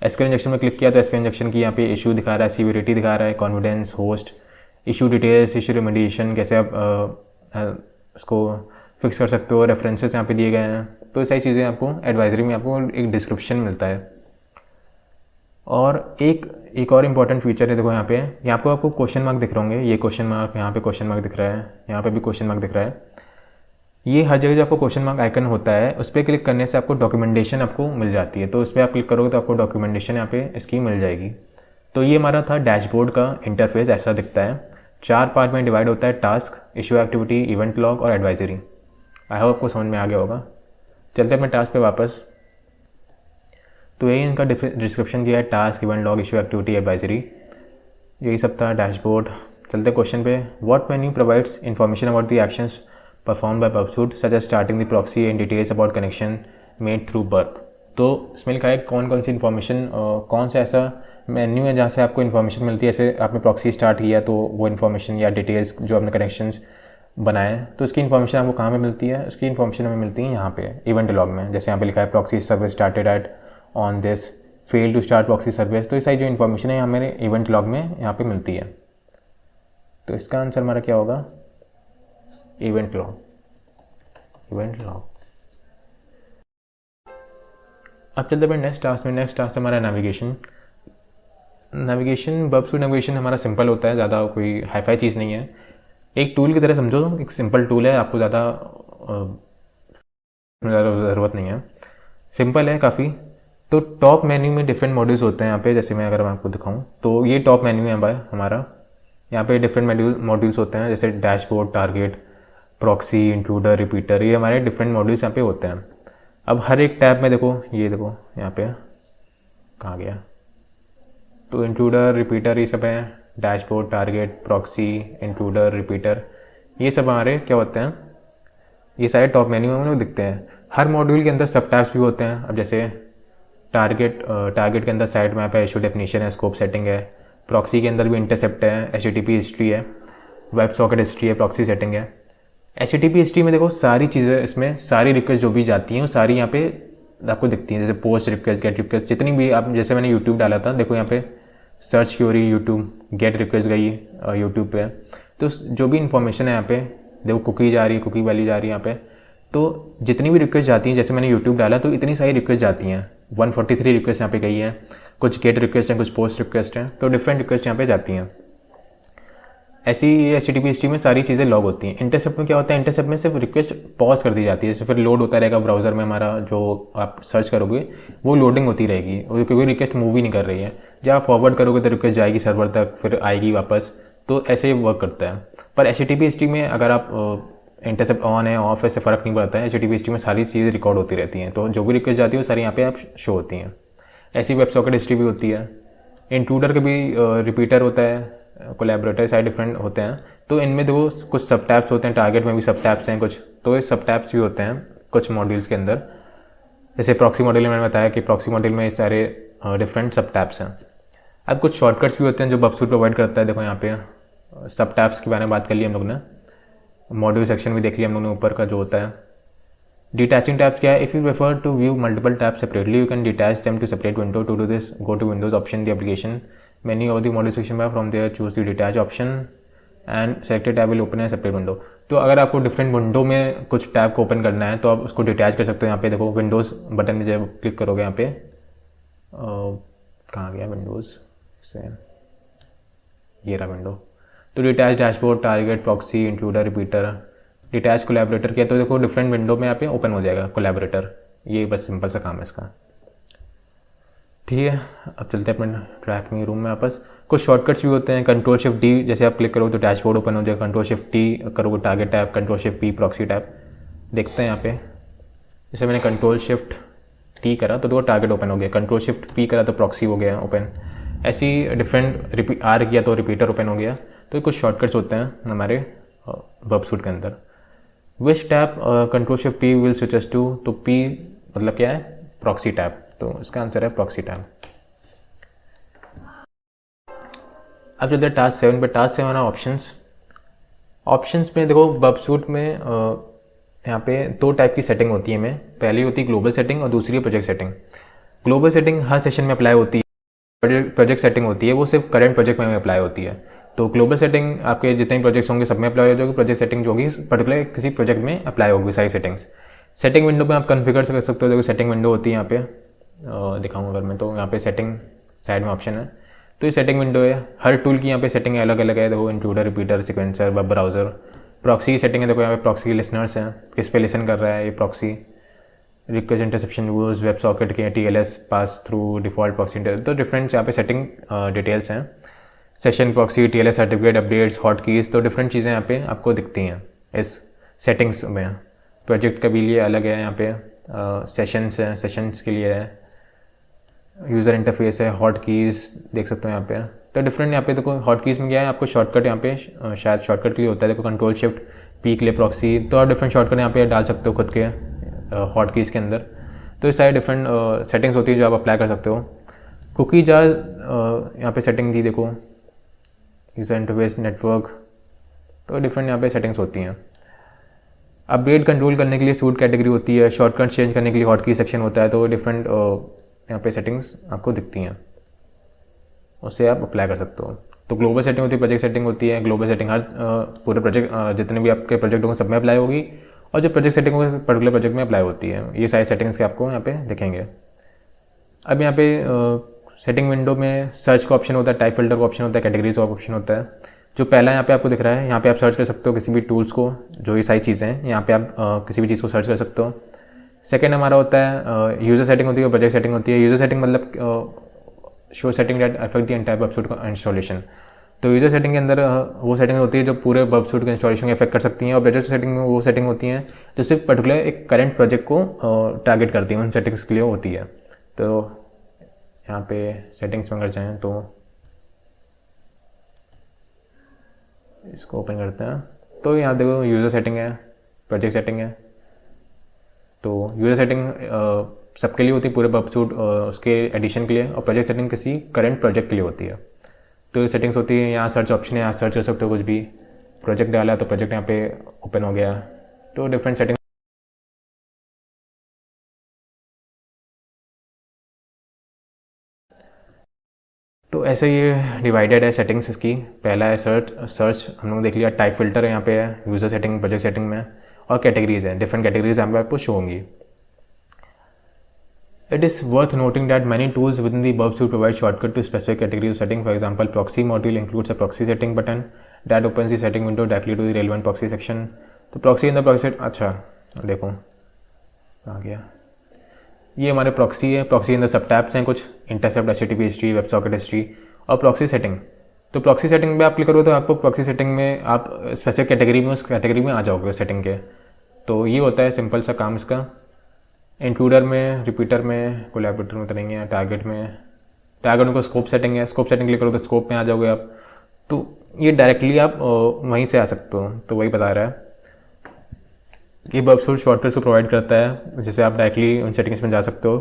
SQL इंजेक्शन में क्लिक किया तो SQL इंजेक्शन की यहाँ पे इशू दिखा रहा है, सीवियरिटी दिखा रहा है, confidence, host, issue details, issue remediation, कैसे आप उसको फिक्स कर सकते हो, रेफरेंसेस यहाँ पे दिए गए हैं। तो ये सारी चीज़ें आपको एडवाइजरी में आपको एक डिस्क्रिप्शन मिलता है। और एक और इम्पॉर्टेंट फीचर है, देखो यहाँ पे, यहाँ पे आपको क्वेश्चन मार्क दिख रहे होंगे। ये क्वेश्चन मार्क, यहाँ पे क्वेश्चन मार्क दिख रहा है, यहाँ पे भी क्वेश्चन मार्क दिख रहा है। ये हर जगह जो आपको क्वेश्चन मार्क आइकन होता है उस पर क्लिक करने से आपको डॉक्यूमेंटेशन आपको मिल जाती है। तो उस पर आप क्लिक करोगे तो आपको डॉक्यूमेंटेशन यहाँ पे इसकी मिल जाएगी। तो ये हमारा था डैशबोर्ड का इंटरफेस, ऐसा दिखता है। 4 पार्ट में डिवाइड होता है, task, issue activity, event log और एडवाइजरी। आई होप आपको समझ में आ गया होगा। चलते अपने टास्क पे वापस। तो यही इनका डिस्क्रिप्शन दिया है, task, event log, issue activity, advisory, यही सब था डैशबोर्ड। चलते क्वेश्चन पे। What menu provides information about the actions performed by bub suit such as starting the proxy and details about connection made through burp। तो इसमें लिखा है कौन कौन सी इन्फॉर्मेशन, कौन सा ऐसा मेन्यू है जहाँ से आपको इन्फॉर्मेशन मिलती है। जैसे आपने प्रॉक्सी स्टार्ट किया तो वो इन्फॉर्मेशन या डिटेल्स जो आपने कनेक्शंस बनाए तो उसकी इन्फॉर्मेशन आपको कहाँ पे मिलती है, उसकी इन्फॉर्मेशन हमें मिलती है यहाँ पे इवेंट लॉग में। जैसे यहाँ पे लिखा है proxy service started at on this, fail to start proxy service. तो ये सारी जो इन्फॉर्मेशन है हमारे इवेंट लॉग में यहाँ पे मिलती है। तो इसका आंसर हमारा क्या होगा, इवेंट लॉग। Event log. अब चलते हैं नेक्स्ट टास्क में। नेक्स्ट टास्क हमारा नेविगेशन। नेविगेशन, बबसूट नेविगेशन हमारा सिंपल होता है, ज़्यादा कोई हाईफाई चीज़ नहीं है। एक टूल की तरह समझो, एक सिंपल टूल है, आपको ज़्यादा ज़रूरत नहीं है, सिंपल है काफ़ी। तो टॉप मेन्यू में डिफरेंट मॉड्यूल्स होते हैं यहाँ पे। जैसे मैं अगर मैं आपको दिखाऊँ तो ये टॉप मेन्यू है भाई हमारा। यहाँ पे डिफरेंट मॉड्यूल्स होते हैं, जैसे dashboard, target, proxy, intruder, repeater, ये हमारे डिफरेंट मॉड्यूल्स यहाँ पे होते हैं। अब हर एक टैब में देखो, ये देखो यहाँ पे कहाँ गया, तो इंट्रूडर, रिपीटर, ये सब है। Dashboard, target, proxy, intruder, repeater, ये सब हमारे क्या होते हैं, ये सारे टॉप मेन्यू में दिखते हैं। हर मॉड्यूल के अंदर सब टैब्स भी होते हैं। अब जैसे टारगेट के अंदर साइड मैप है, इशू डेफिनेशन है, स्कोप सेटिंग है। प्रॉक्सी के अंदर भी इंटरसेप्ट है, HTTP हिस्ट्री है, वेब सॉकेट हिस्ट्री है, प्रॉक्सी सेटिंग है। HTTP हिस्ट्री में देखो सारी चीज़ें, इसमें सारी रिक्वेस्ट जो भी जाती हैं वो सारी यहाँ पे आपको दिखती हैं। जैसे पोस्ट रिक्वेस्ट, गेट रिक्वेस्ट, जितनी भी आप, जैसे मैंने यूट्यूब डाला था, देखो यहाँ पे सर्च की हो रही यूट्यूब, गेट रिक्वेस्ट गई यूट्यूब पे। तो जो भी इन्फॉर्मेशन है यहाँ पे देखो, कुकी जा रही है, कुकी वैली जा रही है यहाँ पे। तो जितनी भी रिक्वेस्ट जाती हैं, जैसे मैंने यूट्यूब डाला तो इतनी सारी रिक्वेस्ट जाती हैं, 143 रिक्वेस्ट यहाँ पे गई है। कुछ गेट रिक्वेस्ट हैं, कुछ पोस्ट रिक्वेस्ट हैं, तो डिफरेंट रिक्वेस्ट यहाँ पे जाती हैं। ऐसी HTTP हिस्ट्री में सारी चीज़ें लॉग होती हैं। इंटरसेप्ट में क्या होता है, इंटरसेप्ट में सिर्फ रिक्वेस्ट पॉज कर दी जाती है, जैसे फिर लोड होता रहेगा ब्राउज़र में हमारा, जो आप सर्च करोगे वो लोडिंग होती रहेगी, और क्योंकि रिक्वेस्ट मूव ही नहीं कर रही है। जब आप फॉरवर्ड करोगे तो रिक्वेस्ट जाएगी सर्वर तक, फिर आएगी वापस, तो ऐसे ही वर्क करता है। पर HTTP हिस्ट्री में अगर आप इंटरसेप्ट ऑन है ऑफ है, इससे फ़र्क नहीं पड़ता है। HTTP हिस्ट्री में सारी चीज़ें रिकॉर्ड होती रहती हैं, तो जो भी रिक्वेस्ट जाती है वो सारी यहाँ पे आप शो होती हैं। ऐसी वेब सॉकेट हिस्ट्री भी होती है। इंट्रूडर के भी रिपीटर होता है, कोलैबोरेटर, सारे डिफरेंट होते हैं। तो इनमें देखो कुछ सब टैब्स होते हैं, टारगेट में भी सब टैब्स हैं कुछ, तो ये सब टैब्स भी होते हैं कुछ मॉड्यूल्स के अंदर। जैसे प्रॉक्सी मॉड्यूल में मैंने बताया कि प्रॉक्सी मॉड्यूल में सारे डिफरेंट सब टैब्स हैं। अब कुछ शॉर्टकट्स भी होते हैं जो बबसूट प्रोवाइड करता है। देखो यहाँ पे सब टैब्स के बारे में बात कर ली हम लोग ने, मॉड्यूल सेक्शन भी देख लिया हम लोग ने, ऊपर का जो होता है। डिटैचिंग टैब्स क्या है, if you prefer to view multiple tabs separately you can detach them to separate window. To do this go to windows option, the application menu of the module section bar, from there choose the detach option and selected tab will open an separate window. तो अगर आपको different window में कुछ tab को open करना है तो आप उसको डिटैच कर सकते हो। यहाँ पे देखो विंडोज़ बटन में जब क्लिक करोगे यहाँ पे कहाँ गया विंडोज़ से, ये रहा विंडो। तो detach dashboard, target, proxy, intruder, repeater, detach collaborator किया तो देखो डिफरेंट विंडो में यहाँ पे ओपन हो जाएगा कोलैबोरेटर। ये बस सिंपल सा काम है इसका, ठीक है। अब चलते हैं अपने ट्रैकिंग रूम में वापस। कुछ शॉर्टकट्स भी होते हैं, कंट्रोल शिफ्ट डी, जैसे आप क्लिक करोगे तो डैशबोर्ड ओपन हो जाएगा। कंट्रोल शिफ्ट टी करोगे target tab, control shift P proxy tab. देखते हैं यहाँ पे, जैसे मैंने कंट्रोल शिफ्ट टी करा तो दो टारगेट ओपन हो गया, कंट्रोल शिफ्ट पी करा तो प्रॉक्सी हो गया ओपन। ऐसी डिफरेंट आर किया तो रिपीटर ओपन हो गया। तो कुछ शॉर्टकट्स होते हैं हमारे बबसूट के अंदर। Which tab control shift P will switch us to, तो पी मतलब क्या है, प्रॉक्सी टैब, तो इसका आंसर है प्रॉक्सी टैब। अब चलते हैं टास्क 7 पे। टास्क 7 है ऑप्शंस। ऑप्शंस में देखो बबसूट में यहाँ पे दो टाइप की सेटिंग होती है में, पहली होती है ग्लोबल सेटिंग और दूसरी है प्रोजेक्ट सेटिंग। ग्लोबल सेटिंग हर सेशन में अप्लाई होती है, प्रोजेक्ट सेटिंग होती है वो सिर्फ करंट प्रोजेक्ट में अप्लाई होती है। तो ग्लोबल सेटिंग आपके जितने भी प्रोजेक्ट्स होंगे सब में अप्लाई हो जाएगी, प्रोजेक्ट सेटिंग जो होगी पर्टिकुलर किसी प्रोजेक्ट में अप्लाई होगी सारी सेटिंग्स। सेटिंग विंडो में आप कॉन्फ़िगर कर सकते हो, देखो सेटिंग विंडो होती है यहाँ पे, दिखाऊंगा अगर मैं, तो यहाँ पे सेटिंग साइड में ऑप्शन है, तो ये सेटिंग विंडो है। हर टूल की यहाँ पे सेटिंग अलग अलग है, देखो intruder, repeater, sequencer, web browser. Proxy की सेटिंग है, देखो यहाँ पे प्रॉक्सी लिसनर्स हैं, किस पे लिसन कर रहा है ये proxy, request interception rules, web socket के TLS pass through, default proxy, तो डिफरेंट यहाँ पे सेटिंग डिटेल्स हैं। Session proxy, TLS certificate, updates, hot keys, तो डिफरेंट चीज़ें यहाँ पे आपको दिखती हैं इस सेटिंग्स में। प्रोजेक्ट का भी लिए अलग है यहाँ पे, सेशंस हैं, सेशंस के लिए है, यूज़र इंटरफेस है, हॉट कीज़ देख सकते हो यहाँ पे। तो डिफरेंट यहाँ पे देखो हॉट कीज़ में क्या है, आपको शॉर्टकट यहाँ पे शायद शॉर्टकट के लिए होता है, देखो कंट्रोल शिफ्ट पी के लिए प्रॉक्सी, तो आप डिफरेंट शॉर्टकट यहाँ पे डाल सकते हो खुद के हॉट कीज़ के अंदर। तो ये सारी डिफरेंट सेटिंग्स होती है जो आप अप्लाई कर सकते हो। कुकी जार यहाँ पे सेटिंग दी देखो, यूज़र इंटरफेस, नेटवर्क, तो डिफरेंट यहाँ पे सेटिंग्स होती हैं। अपडेट कंट्रोल करने के लिए सूट कैटेगरी होती है, शॉर्टकट चेंज करने के लिए हॉटकी सेक्शन होता है, तो डिफरेंट यहाँ पे सेटिंग्स आपको दिखती हैं, उससे आप अप्लाई कर सकते हो। तो ग्लोबल सेटिंग होती है, प्रोजेक्ट सेटिंग होती है। ग्लोबल सेटिंग हर पूरे प्रोजेक्ट जितने भी आपके प्रोजेक्ट होंगे सब में अप्लाई होगी, और जो प्रोजेक्ट सेटिंग होगी पर्टिकुलर प्रोजेक्ट में अप्लाई होती है। ये सारी सेटिंग्स के आपको यहाँ पे दिखेंगे। अब यहाँ पे सेटिंग विंडो में सर्च का ऑप्शन होता है, टाइप फिल्टर का ऑप्शन होता है, कैटेगरीज का ऑप्शन होता है। जो पहला यहाँ पे आपको दिख रहा है, यहाँ पे आप सर्च कर सकते हो किसी भी टूल्स को, जो ये सारी चीज़ें हैं यहाँ पे आप किसी भी चीज़ को सर्च कर सकते हो। सेकेंड हमारा होता है यूज़र सेटिंग होती है, प्रोजेक्ट सेटिंग होती है। यूज़र सेटिंग मतलब show setting that affect the entire website का इंस्टॉलेशन। तो यूज़र सेटिंग के अंदर वो सेटिंग होती है जो पूरे वेबसाइट के इंस्टॉलेशन को इफेक्ट कर सकती हैं, और प्रोजेक्ट सेटिंग में वो सेटिंग होती हैं जो सिर्फ पर्टिकुलर एक करंट प्रोजेक्ट को टारगेट करती हैं, उन सेटिंग्स के लिए होती है। तो यहाँ पे सेटिंग्स में अगर जाएँ तो इसको ओपन करते हैं, तो यहाँ देखो यूज़र सेटिंग है, प्रोजेक्ट सेटिंग है। तो यूज़र सेटिंग सबके लिए होती है पूरे वेबसाइट उसके एडिशन के लिए, और प्रोजेक्ट सेटिंग किसी करंट प्रोजेक्ट के लिए होती है। तो ये सेटिंग्स होती है, यहाँ सर्च ऑप्शन है, आप सर्च कर सकते हो कुछ भी। प्रोजेक्ट डाला तो प्रोजेक्ट यहाँ पे ओपन हो गया। तो डिफरेंट सेटिंग। तो ऐसे ये डिवाइडेड है सेटिंग्स इसकी। पहला है सर्च हम लोग देख लिया। टाइप फिल्टर है यहाँ पे है, यूज़र सेटिंग, प्रोजेक्ट सेटिंग में, और कैटेगरीज हैं, डिफरेंट कैटेगरीज यहाँ पे आपको शो होंगी। It is worth noting that many tools within the above suite provide shortcut to specific category setting. For example, proxy module includes a proxy setting button that opens the setting window directly to the relevant proxy section. तो proxy अंदर proxy अच्छा देखो आ गया, ये हमारे proxy है। proxy अंदर सब टैब्स हैं कुछ, intercept, HTTP history, web socket history, और proxy setting। तो proxy setting पे आप क्लिक करो तो आपको proxy setting में आप स्पेसिफिक कैटेगरी में उस कैटेगरी में आ जाओगे सेटिंग के। तो ये होता है सिंपल सा काम इसका। इंट्रूडर में, रिपीटर में, कोलैबोरेटर में उतरेंगे हैं, टारगेट में, टारगेट को स्कोप सेटिंग है, स्कोप सेटिंग क्लिक करो तो स्कोप में आ जाओगे आप। तो ये डायरेक्टली आप वहीं से आ सकते हो। तो वही बता रहा है कि वेबसाइट शॉर्टकट्स को प्रोवाइड करता है, जैसे आप डायरेक्टली उन सेटिंग्स में जा सकते हो।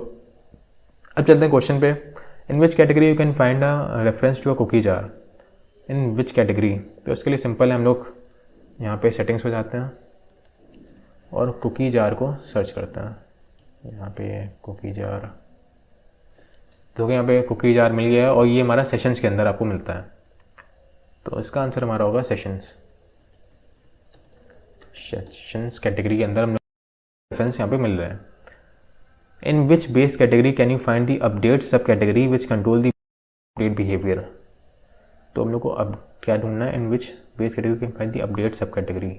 अब चलते हैं क्वेश्चन पे। In which category you can find a reference to a cookie jar. In which category, तो इसके लिए सिंपल है, हम लोग यहाँ पे सेटिंग्स पे जाते हैं और कुकी जार को सर्च करते हैं। यहाँ पे कुकी जार, तो यहाँ पे कुकी जार मिल गया है, और ये हमारा सेशंस के अंदर आपको मिलता है। तो इसका आंसर हमारा होगा सेशंस। सेशंस कैटेगरी के अंदर हम रेफरेंस यहाँ पे मिल रहे हैं। In which base category can you find the update sub category which control the update behaviour. तो हम लोग को अब क्या ढूंढना है, in which base category can find the update sub category.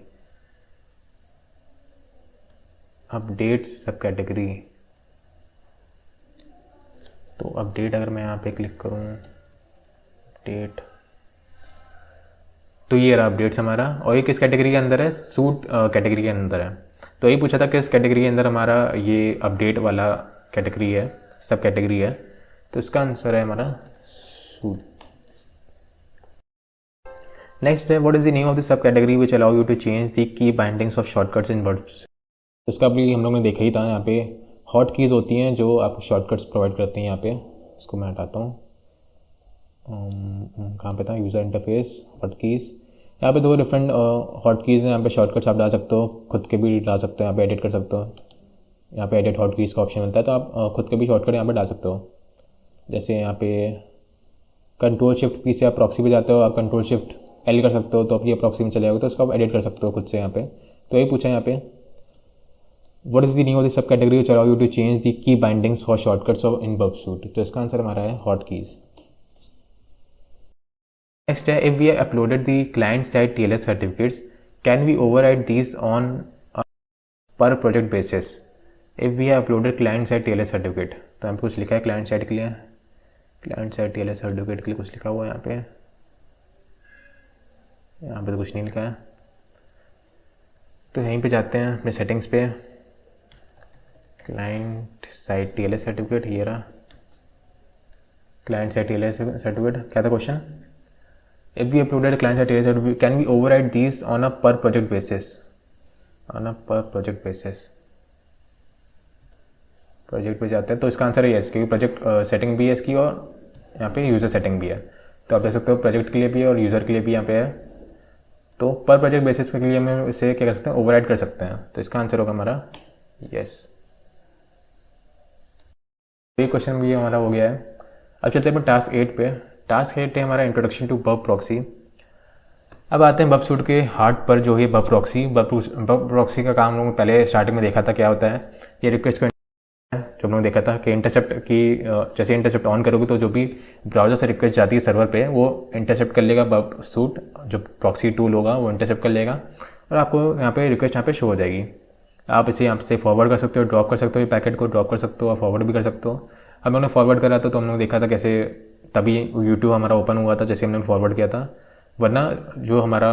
Update sub category, तो अपडेट अगर मैं यहाँ पे क्लिक करूँ, अपडेट, तो ये रहा अपडेट्स हमारा, और ये किस कैटेगरी के अंदर है, सूट कैटेगरी के अंदर है। तो यही पूछा था किस कैटेगरी के अंदर हमारा ये अपडेट वाला कैटेगरी है, सब कैटेगरी है। तो इसका आंसर है हमारा सूट। नेक्स्ट है, what is the name of the sub category which allow you to change the key bindings of shortcuts in words. इसका भी हम लोग ने देखा ही था। यहाँ पे हॉट कीज़ होती हैं जो आपको शॉर्टकट्स प्रोवाइड करती हैं। यहाँ पे इसको मैं हटाता हूँ, कहाँ पे था, यूज़र इंटरफेस, हॉट कीज़। यहाँ पे दो डिफरेंट हॉट कीज़ हैं। यहाँ पे शॉर्टकट्स आप डाल सकते हो, खुद के भी डाल सकते हो, यहाँ पे एडिट कर सकते हो। यहाँ पे एडिट हॉट कीज़ का ऑप्शन मिलता है, तो आप खुद के भी शॉर्टकट यहाँ पे डाल सकते हो। जैसे यहाँ पे कंट्रोल शिफ्ट पी से आप प्रॉक्सी पे जाते हो, आप कंट्रोल शिफ्ट एल कर सकते हो, तो अपनी प्रॉक्सी में चले जाओगे, तो उसको आप एडिट कर सकते हो खुद से यहाँ पे। तो यही पूछा यहाँ पे, what is the name of the sub category which allow you to change the key bindings for shortcuts of in website. तो इसका आंसर हमारा है हॉट कीज़। नेक्स्ट है, if we uploaded the client side TLS certificates can we override these on per project basis. If we uploaded client side TLS certificate, तो यहाँ पे कुछ लिखा है क्लाइंट साइड के लिए, क्लाइंट साइड TLS सर्टिफिकेट के लिए कुछ लिखा हुआ है यहाँ पे तो कुछ नहीं लिखा है। तो यहीं पे जाते हैं अपने सेटिंग्स पे, क्लाइंट साइड TLS सर्टिफिकेट, ये रहा क्लाइंट साइड TLS सर्टिफिकेट। क्या था question, if we uploaded client side TLS certificate can we override these on a per project basis, on a per project basis. Project पे जाते हैं तो इसका answer है येस, क्योंकि प्रोजेक्ट सेटिंग भी है इसकी और यहाँ पे यूज़र सेटिंग भी है। तो आप देख सकते हो प्रोजेक्ट के लिए भी है और यूज़र के लिए भी यहाँ पे है। तो पर प्रोजेक्ट बेसिस के लिए हम इसे क्या कर सकते हैं, ओवरराइड कर सकते हैं। तो इसका आंसर होगा हमारा येस। ये क्वेश्चन भी हमारा हो गया है। अब चलते हैं टास्क 8 पे। टास्क 8 है हमारा इंट्रोडक्शन टू बब प्रॉक्सी। अब आते हैं बब सूट के हार्ट पर, जो है बब प्रॉक्सी। बब प्रॉक्सी का काम हम लोग पहले स्टार्टिंग में देखा था क्या होता है। ये रिक्वेस्ट जो हम लोग देखा था कि इंटरसेप्ट की जैसे इंटरसेप्ट ऑन करोगे तो जो भी ब्राउज़र से रिक्वेस्ट जाती है सर्वर पे वो इंटरसेप्ट कर लेगा। बब सूट जो प्रॉक्सी टूल होगा वो इंटरसेप्ट कर लेगा और आपको यहाँ पे रिक्वेस्ट यहाँ पे शो हो जाएगी। आप इसे यहाँ से फॉरवर्ड कर सकते हो, ड्रॉप कर सकते हो, ये पैकेट को ड्रॉप कर सकते हो और फॉरवर्ड भी कर सकते हो। हम लोगों ने फॉरवर्ड करा था तो हम लोग देखा था कैसे तभी यूट्यूब हमारा ओपन हुआ था जैसे हमने फॉरवर्ड किया था, वरना जो हमारा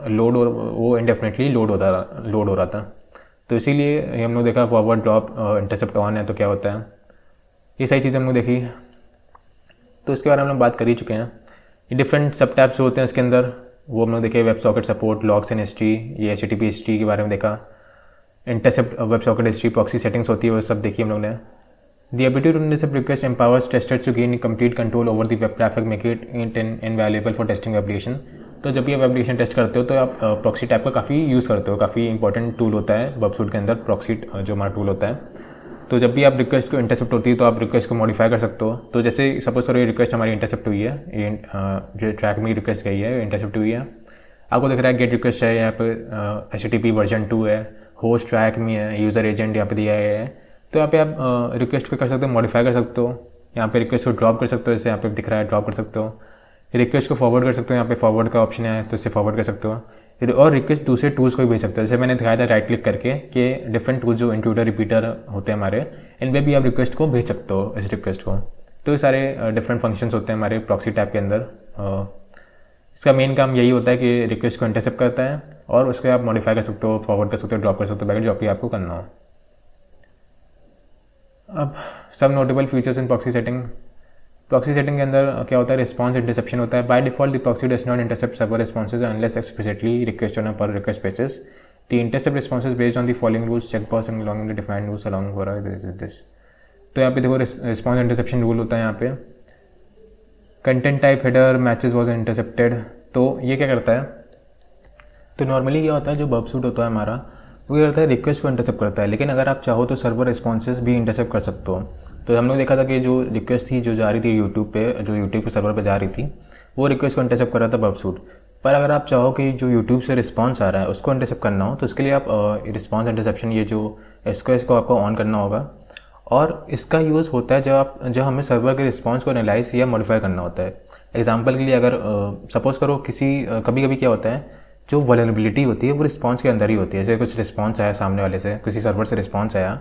लोड वो इंडेफिनेटली लोड हो रहा था। तो इसीलिए हम लोग देखा फॉरवर्ड ड्रॉप इंटरसेप्ट ऑन है तो क्या होता है, ये सारी चीज़ें हम लोग देखी। तो इसके बारे में हम लोग बात कर ही चुके हैं। ये डिफरेंट सब टैब्स होते हैं इसके अंदर, वो हम लोग देखे। Web socket support, logs and history, ये HTTP हिस्ट्री के बारे में देखा। Intercept web socket history, proxy settings होती है वो सब देखी हम लोग ने। The ability to intercept request empowers testers to gain complete control over the web traffic, make it invaluable for testing application। तो जब भी आप एप्लीकेशन टेस्ट करते हो तो आप प्रॉक्सी टैब का काफ़ी यूज़ करते हो, काफ़ी इंपॉर्टेंट टूल होता है बब सूट के अंदर प्रॉक्सी जो हमारा टूल होता है। तो जब भी आप रिक्वेस्ट को इंटरसेप्ट होती है तो आप रिक्वेस्ट को मॉडिफाई कर सकते हो। तो जैसे सपोज करो ये रिक्वेस्ट हमारी इंटरसेप्ट हुई है, ये जो ट्रैक में रिक्वेस्ट गई है इंटरसेप्ट हुई है, आपको दिख रहा है गेट रिक्वेस्ट है, यहाँ पे HTTP वर्जन 2 है, होस्ट ट्रैक में है, यूज़र एजेंट यहाँ पे दिया गया है। तो यहाँ पे आप रिक्वेस्ट को कर सकते हो, मॉडिफाई कर सकते हो। यहाँ पे रिक्वेस्ट को ड्रॉप कर सकते हो, जैसे यहाँ पे दिख रहा है ड्रॉप कर सकते हो। रिक्वेस्ट को फॉरवर्ड कर सकते हो, यहाँ पे फॉरवर्ड का ऑप्शन है तो इससे फॉरवर्ड कर सकते हो। और रिक्वेस्ट दूसरे टूल्स को भी भेज सकते हो, जैसे मैंने दिखाया था राइट क्लिक करके कि डिफरेंट टूल्स जो इंट्रूडर रिपीटर होते हैं हमारे, इनमें भी आप रिक्वेस्ट को भेज सकते हो इस रिक्वेस्ट को। तो ये सारे डिफरेंट फंक्शंस होते हैं हमारे प्रॉक्सी टैब के अंदर। इसका मेन काम यही होता है कि रिक्वेस्ट को इंटरसेप्ट करता है और उसके आप मॉडिफाई कर सकते हो, फॉरवर्ड कर सकते हो, ड्रॉप कर सकते हो, बैक जो भी आपको करना हो। अब सब notable features in proxy setting. Proxy setting के अंदर क्या होता है, रिस्पॉन्स इंटरसेप्शन होता है। By default the proxy does not intercept server responses unless explicitly request on a per request basis. The intercept responses based on the following rules, check box and belonging to defined rules along for this. तो यहाँ पे देखो response interception rule होता है यहाँ पे। Content type header matches was intercepted. तो ये क्या करता है, तो नॉर्मली क्या होता है जो बब सूट होता है हमारा वो क्या करता है, रिक्वेस्ट को इंटरसेप्ट करता है, लेकिन अगर आप चाहो तो सर्वर रिस्पॉन्सेज भी इंटरसेप्ट कर सकते हो। तो हम लोग देखा था कि जो रिक्वेस्ट थी जो जा रही थी यूट्यूब पे, जो यूट्यूब के सर्वर पे जा रही थी, वो रिक्वेस्ट को इंटरसेप्ट कर रहा था बब सूट। पर अगर आप चाहो कि जो यूट्यूब से रिस्पॉन्स आ रहा है उसको इंटरसेप्ट करना हो तो उसके लिए आप रिस्पॉन्स इंटरसेप्शन ये जो इसको आपको ऑन करना होगा। और इसका यूज़ होता है जब हमें सर्वर के रिस्पॉन्स को एनालाइज या मॉडिफाई करना होता है। एग्जांपल के लिए अगर सपोज़ करो कभी कभी क्या होता है, जो वल्नरेबिलिटी होती है वो रिस्पॉन्स के अंदर ही होती है। जैसे कुछ रिस्पॉन्स आया सामने वाले से, किसी सर्वर से रिस्पॉन्स आया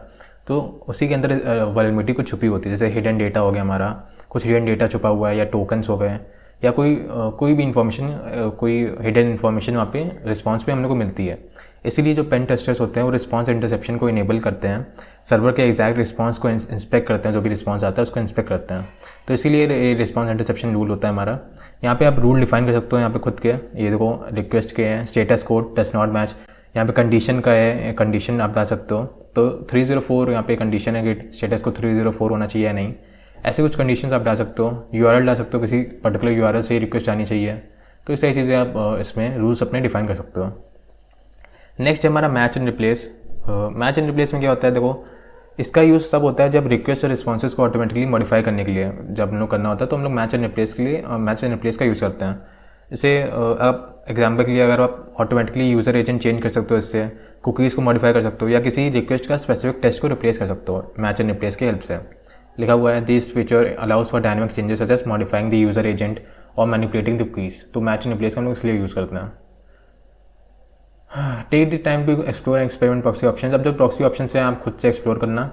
तो उसी के अंदर वल्नरेबिलिटी कुछ छुपी होती है। जैसे हिडन डेटा हो गया हमारा, कुछ हिडन डेटा छुपा हुआ है, या टोकन्स हो गए, या कोई भी इन्फॉर्मेशन, कोई हिडन इन्फॉर्मेशन वहाँ पे रिस्पॉन्स पे हम लोग को मिलती है। इसीलिए जो पेन टेस्टर्स होते हैं वो रिस्पॉन्स इंटरसेप्शन को इनेबल करते हैं, सर्वर के एग्जैक्ट रिस्पॉन्स को इंस्पेक्ट करते हैं, जो भी रिस्पॉन्स आता है उसको इंस्पेक्ट करते हैं। तो इसीलिए रिस्पॉन्स इंटरसेप्शन रूल होता है हमारा। यहाँ पे आप रूल डिफाइन कर सकते हो यहाँ पे खुद के, ये देखो रिक्वेस्ट के हैं, status code does not match, यहाँ पे कंडीशन का है, कंडीशन आप डाल सकते हो। तो 304 यहाँ पे कंडीशन है कि स्टेटस को 304 होना चाहिए या नहीं, ऐसे कुछ कंडीशंस आप डाल सकते हो। URL डाल सकते हो, किसी पर्टिकुलर URL से रिक्वेस्ट आनी चाहिए। तो इस सारी चीज़ें आप इसमें रूल्स अपने डिफाइन कर सकते हो। नेक्स्ट है हमारा match and replace. Match and replace में क्या होता है, देखो इसका यूज़ तब होता है जब रिक्वेस्ट और रिस्पॉन्सेज को ऑटोमेटिकली मॉडिफाई करने के लिए जब हम लोग करना होता है तो हम लोग मैच एंड रिप्लेस के लिए मैच एंड रिप्लेस का यूज़ करते हैं। जैसे आप एग्जाम्पल के लिए अगर आप ऑटोमेटिकली यूज़र एजेंट चेंज कर सकते हो, इससे कुकीज़ को मॉडिफाई कर सकते हो, या किसी रिक्वेस्ट का स्पेसिफिक टेक्स्ट को रिप्लेस कर सकते हो मैच एंड रिप्लेस की हेल्प से। लिखा हुआ है this feature allows for dynamic changes such as modifying the user agent और मैनिपुलेटिंग द कुकीज़। तो मैच एंड रिप्लेस का हम लोग इसलिए यूज़ करते हैं। Take the time to explore and experiment proxy option. अब जो प्रॉक्सी ऑप्शन है आप खुद से एक्सप्लोर करना,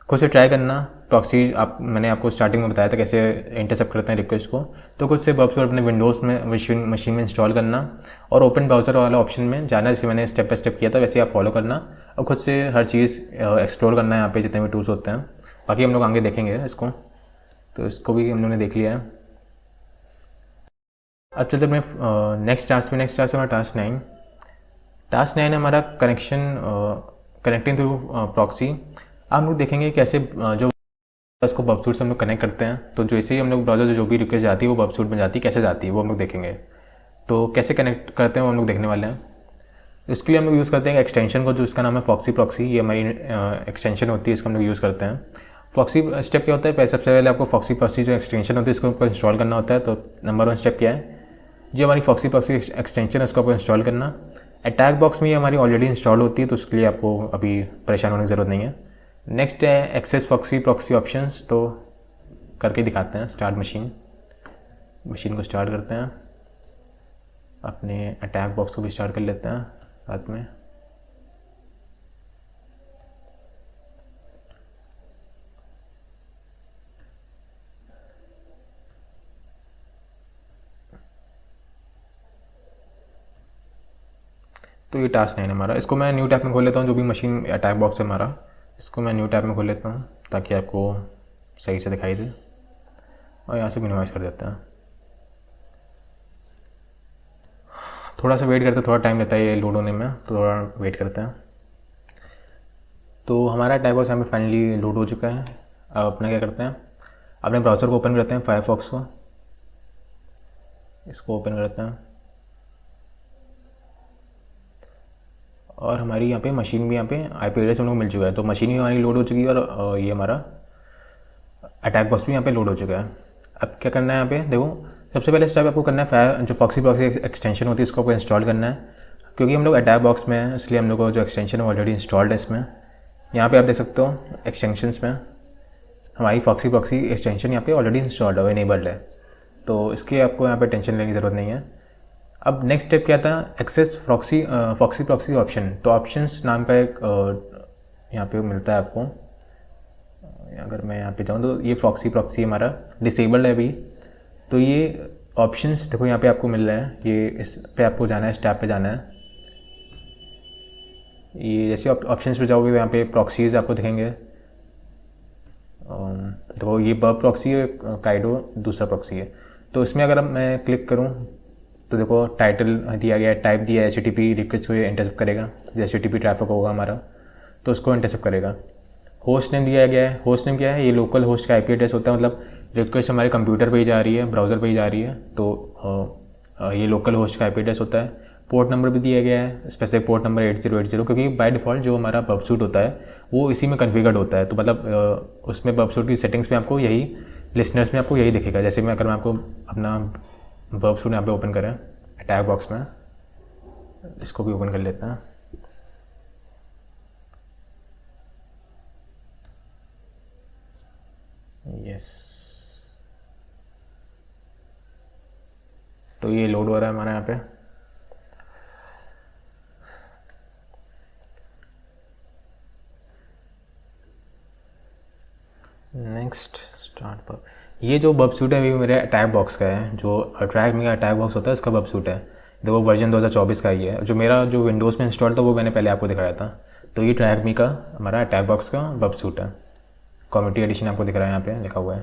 खुद से ट्राई करना। प्रॉक्सी मैंने आपको स्टार्टिंग में बताया था कैसे इंटरसेप्ट करते हैं रिक्वेस्ट को, तो खुद से बब सूट अपने विंडोज़ में मशीन में इंस्टॉल करना और ओपन ब्राउज़र वाला ऑप्शन में जाना, जैसे मैंने स्टेप बाय स्टेप किया था वैसे आप फॉलो करना और खुद से हर चीज़ एक्सप्लोर करना है यहाँ पे जितने भी टूल्स होते हैं। बाकी हम लोग आगे देखेंगे इसको, तो इसको भी हम लोगों ने देख लिया है। अब चलते अपने नेक्स्ट टास्क में। नेक्स्ट टास्क है हमारा टास्क 9। टास्क 9 है हमारा कनेक्टिंग थ्रू प्रॉक्सी। हम लोग देखेंगे कैसे जो उसको बबसूट से हम लोग कनेक्ट करते हैं। तो जैसे ही हम लोग ब्राउज़र जो भी रिक्वेस्ट जाती है वो बबसूट में जाती है, कैसे जाती है वो हम लोग देखेंगे। तो कैसे कनेक्ट करते हैं वो हम लोग देखने वाले हैं। इसके लिए हम लोग यूज़ करते हैं एक्सटेंशन को, जो इसका नाम है फॉक्सी प्रॉक्सी। ये हमारी एक्सटेंशन होती है, इसका हम लोग यूज़ करते हैं। फॉक्सी स्टेप क्या होता है, पहले सबसे पहले आपको फॉक्सी प्रॉक्सी जो एक्सटेंशन होती है इसको आपको इंस्टॉल करना होता है। तो नंबर 1 स्टेप क्या है, जो हमारी फॉक्सी प्रॉक्सी एक्सटेंशन है उसको आपको इंस्टॉल करना। अटैक बॉक्स में ये हमारी ऑलरेडी इंस्टॉल होती है, तो उसके लिए आपको अभी परेशान होने की ज़रूरत नहीं है। नेक्स्ट है एक्सेस फॉक्सी प्रॉक्सी ऑप्शंस। तो करके दिखाते हैं। स्टार्ट मशीन को स्टार्ट करते हैं, अपने अटैक बॉक्स को भी स्टार्ट कर लेते हैं साथ में। तो ये टास्क 9 है हमारा। इसको मैं न्यू टैब में खोल लेता हूँ, जो भी मशीन अटैक बॉक्स है हमारा, इसको मैं न्यू टैब में खोल लेता हूँ ताकि आपको सही से दिखाई दे, और यहाँ से मिनिमाइज़ कर देते हैं। थोड़ा सा वेट करते हैं, थोड़ा टाइम लेता है ये लोड होने में, तो थोड़ा वेट करते हैं। तो हमारा अटैक बॉक्स यहाँ पे फाइनली लोड हो चुका है। अब अपना क्या करते हैं, अपने ब्राउज़र को ओपन करते हैं, फायरफॉक्स को, इसको ओपन करते हैं। और हमारी यहाँ पे मशीन भी, यहाँ पे IP एड्रेस हम लोग मिल चुका है, तो मशीन भी हमारी लोड हो चुकी है और ये हमारा अटैक बॉक्स भी यहाँ पे लोड हो चुका है। अब क्या करना है, यहाँ पे देखो सबसे पहले स्टेप आपको करना है जो फॉक्सी प्रॉक्सी एक्सटेंशन होती है इसको आपको इंस्टॉल करना है। क्योंकि हम लोग अटैक बॉक्स में हैं इसलिए हम लोग को जो एक्सटेंशन है ऑलरेडी इंस्टॉल्ड है इसमें। यहाँ पे आप देख सकते हो एक्सटेंशंस में हमारी फॉक्सी प्रॉक्सी एक्सटेंशन यहाँ पे ऑलरेडी इंस्टॉल्ड है, इनेबल्ड है, तो इसकी आपको यहाँ पे टेंशन लेने की ज़रूरत नहीं है। अब नेक्स्ट स्टेप क्या था, एक्सेस फॉक्सी प्रॉक्सी ऑप्शन। तो ऑप्शंस नाम का एक यहाँ पे मिलता है आपको। अगर मैं यहाँ पे जाऊँ तो ये फॉक्सी प्रॉक्सी हमारा डिसेबल्ड है अभी। तो ये ऑप्शंस देखो यहाँ पे आपको मिल रहा है, ये इस पे आपको जाना है, इस टैब पे जाना है। ये जैसे ऑप्शंस पे जाओगे तो यहाँ पे प्रॉक्सीज आपको दिखेंगे। देखो ये बर्ब प्रॉक्सी है, काइडो दूसरा प्रॉक्सी है। तो इसमें अगर मैं क्लिक करूँ तो देखो टाइटल दिया गया है, टाइप दिया है HTTP रिक्वेस्ट को ये इंटरसेप्ट करेगा। जैसे HTTP ट्रैफिक होगा हमारा तो उसको इंटरसेप्ट करेगा। होस्ट नेम दिया गया है, होस्ट नेम क्या है, ये लोकल होस्ट का IP एड्रेस होता है, मतलब रिक्वेस्ट हमारे कंप्यूटर पे ही जा रही है, ब्राउज़र पे ही जा रही है, तो ये लोकल होस्ट का IP एड्रेस होता है। पोर्ट नंबर भी दिया गया है, स्पेसिफिक पोर्ट नंबर 8080, क्योंकि बाय डिफ़ॉल्ट जो हमारा बबसूट होता है वो इसी में कन्फिगर्ड होता है। तो मतलब उसमें बबसूट की सेटिंग्स में आपको यही, लिसनर्स में आपको यही दिखेगा। जैसे मैं अगर मैं आपको अपना बबसूट यहाँ पे ओपन करें अटैक बॉक्स में, इसको भी ओपन कर लेते हैं। यस, तो ये लोड हो रहा है हमारा यहाँ पे। नेक्स्ट स्टार्ट पर ये जो बबसूट है वो मेरे अटैक बॉक्स का है, जो ट्रैक में अटैक बॉक्स होता है उसका बबसूट है। देखो वर्जन 2024 का ही है। जो मेरा जो विंडोज़ में इंस्टॉल था वो मैंने पहले आपको दिखाया था। तो ये ट्रैक मी का हमारा अटैक बॉक्स का बबसूट है। कम्युनिटी एडिशन आपको दिख रहा है, यहाँ पे लिखा हुआ है।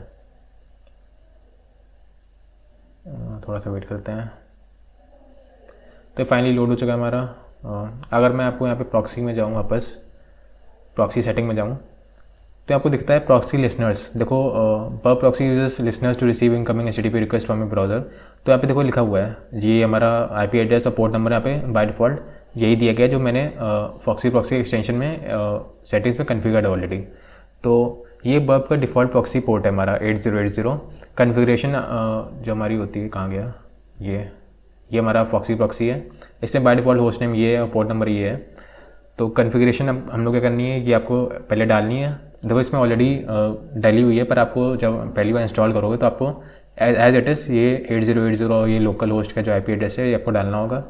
थोड़ा सा वेट करते हैं। तो फाइनली लोड हो चुका है हमारा। अगर मैं आपको यहाँ पे प्रॉक्सी में जाऊँ, वापस प्रॉक्सी सेटिंग में जाऊँ, तो आपको दिखता है प्रॉक्सी लिसनर्स। देखो Burp proxy users listeners to receive incoming HTTP request from a browser. तो यहाँ पे देखो लिखा हुआ है, ये हमारा IP एड्रेस और पोर्ट नंबर यहाँ पे बाय डिफ़ॉल्ट यही दिया गया जो मैंने फॉक्सी प्रॉक्सी एक्सटेंशन में सेटिंग्स में कन्फिगर्ड है ऑलरेडी। तो ये बर्ब का डिफ़ॉल्ट प्रॉक्सी पोर्ट है हमारा 8080। कन्फिग्रेशन जो हमारी होती है, कहाँ गया ये हमारा फॉक्सी प्रॉक्सी है। इसमें बाय डिफ़ॉल्ट होस्ट नेम ये है और पोर्ट नंबर ये है। तो कन्फिग्रेशन अब हम लोग क्या करनी है, ये आपको पहले डालनी है। देखो इसमें ऑलरेडी डाली हुई है, पर आपको जब पहली बार इंस्टॉल करोगे तो आपको एज इट इज़ ये 8080 और ये लोकल होस्ट का जो IP एड्रेस है ये आपको डालना होगा।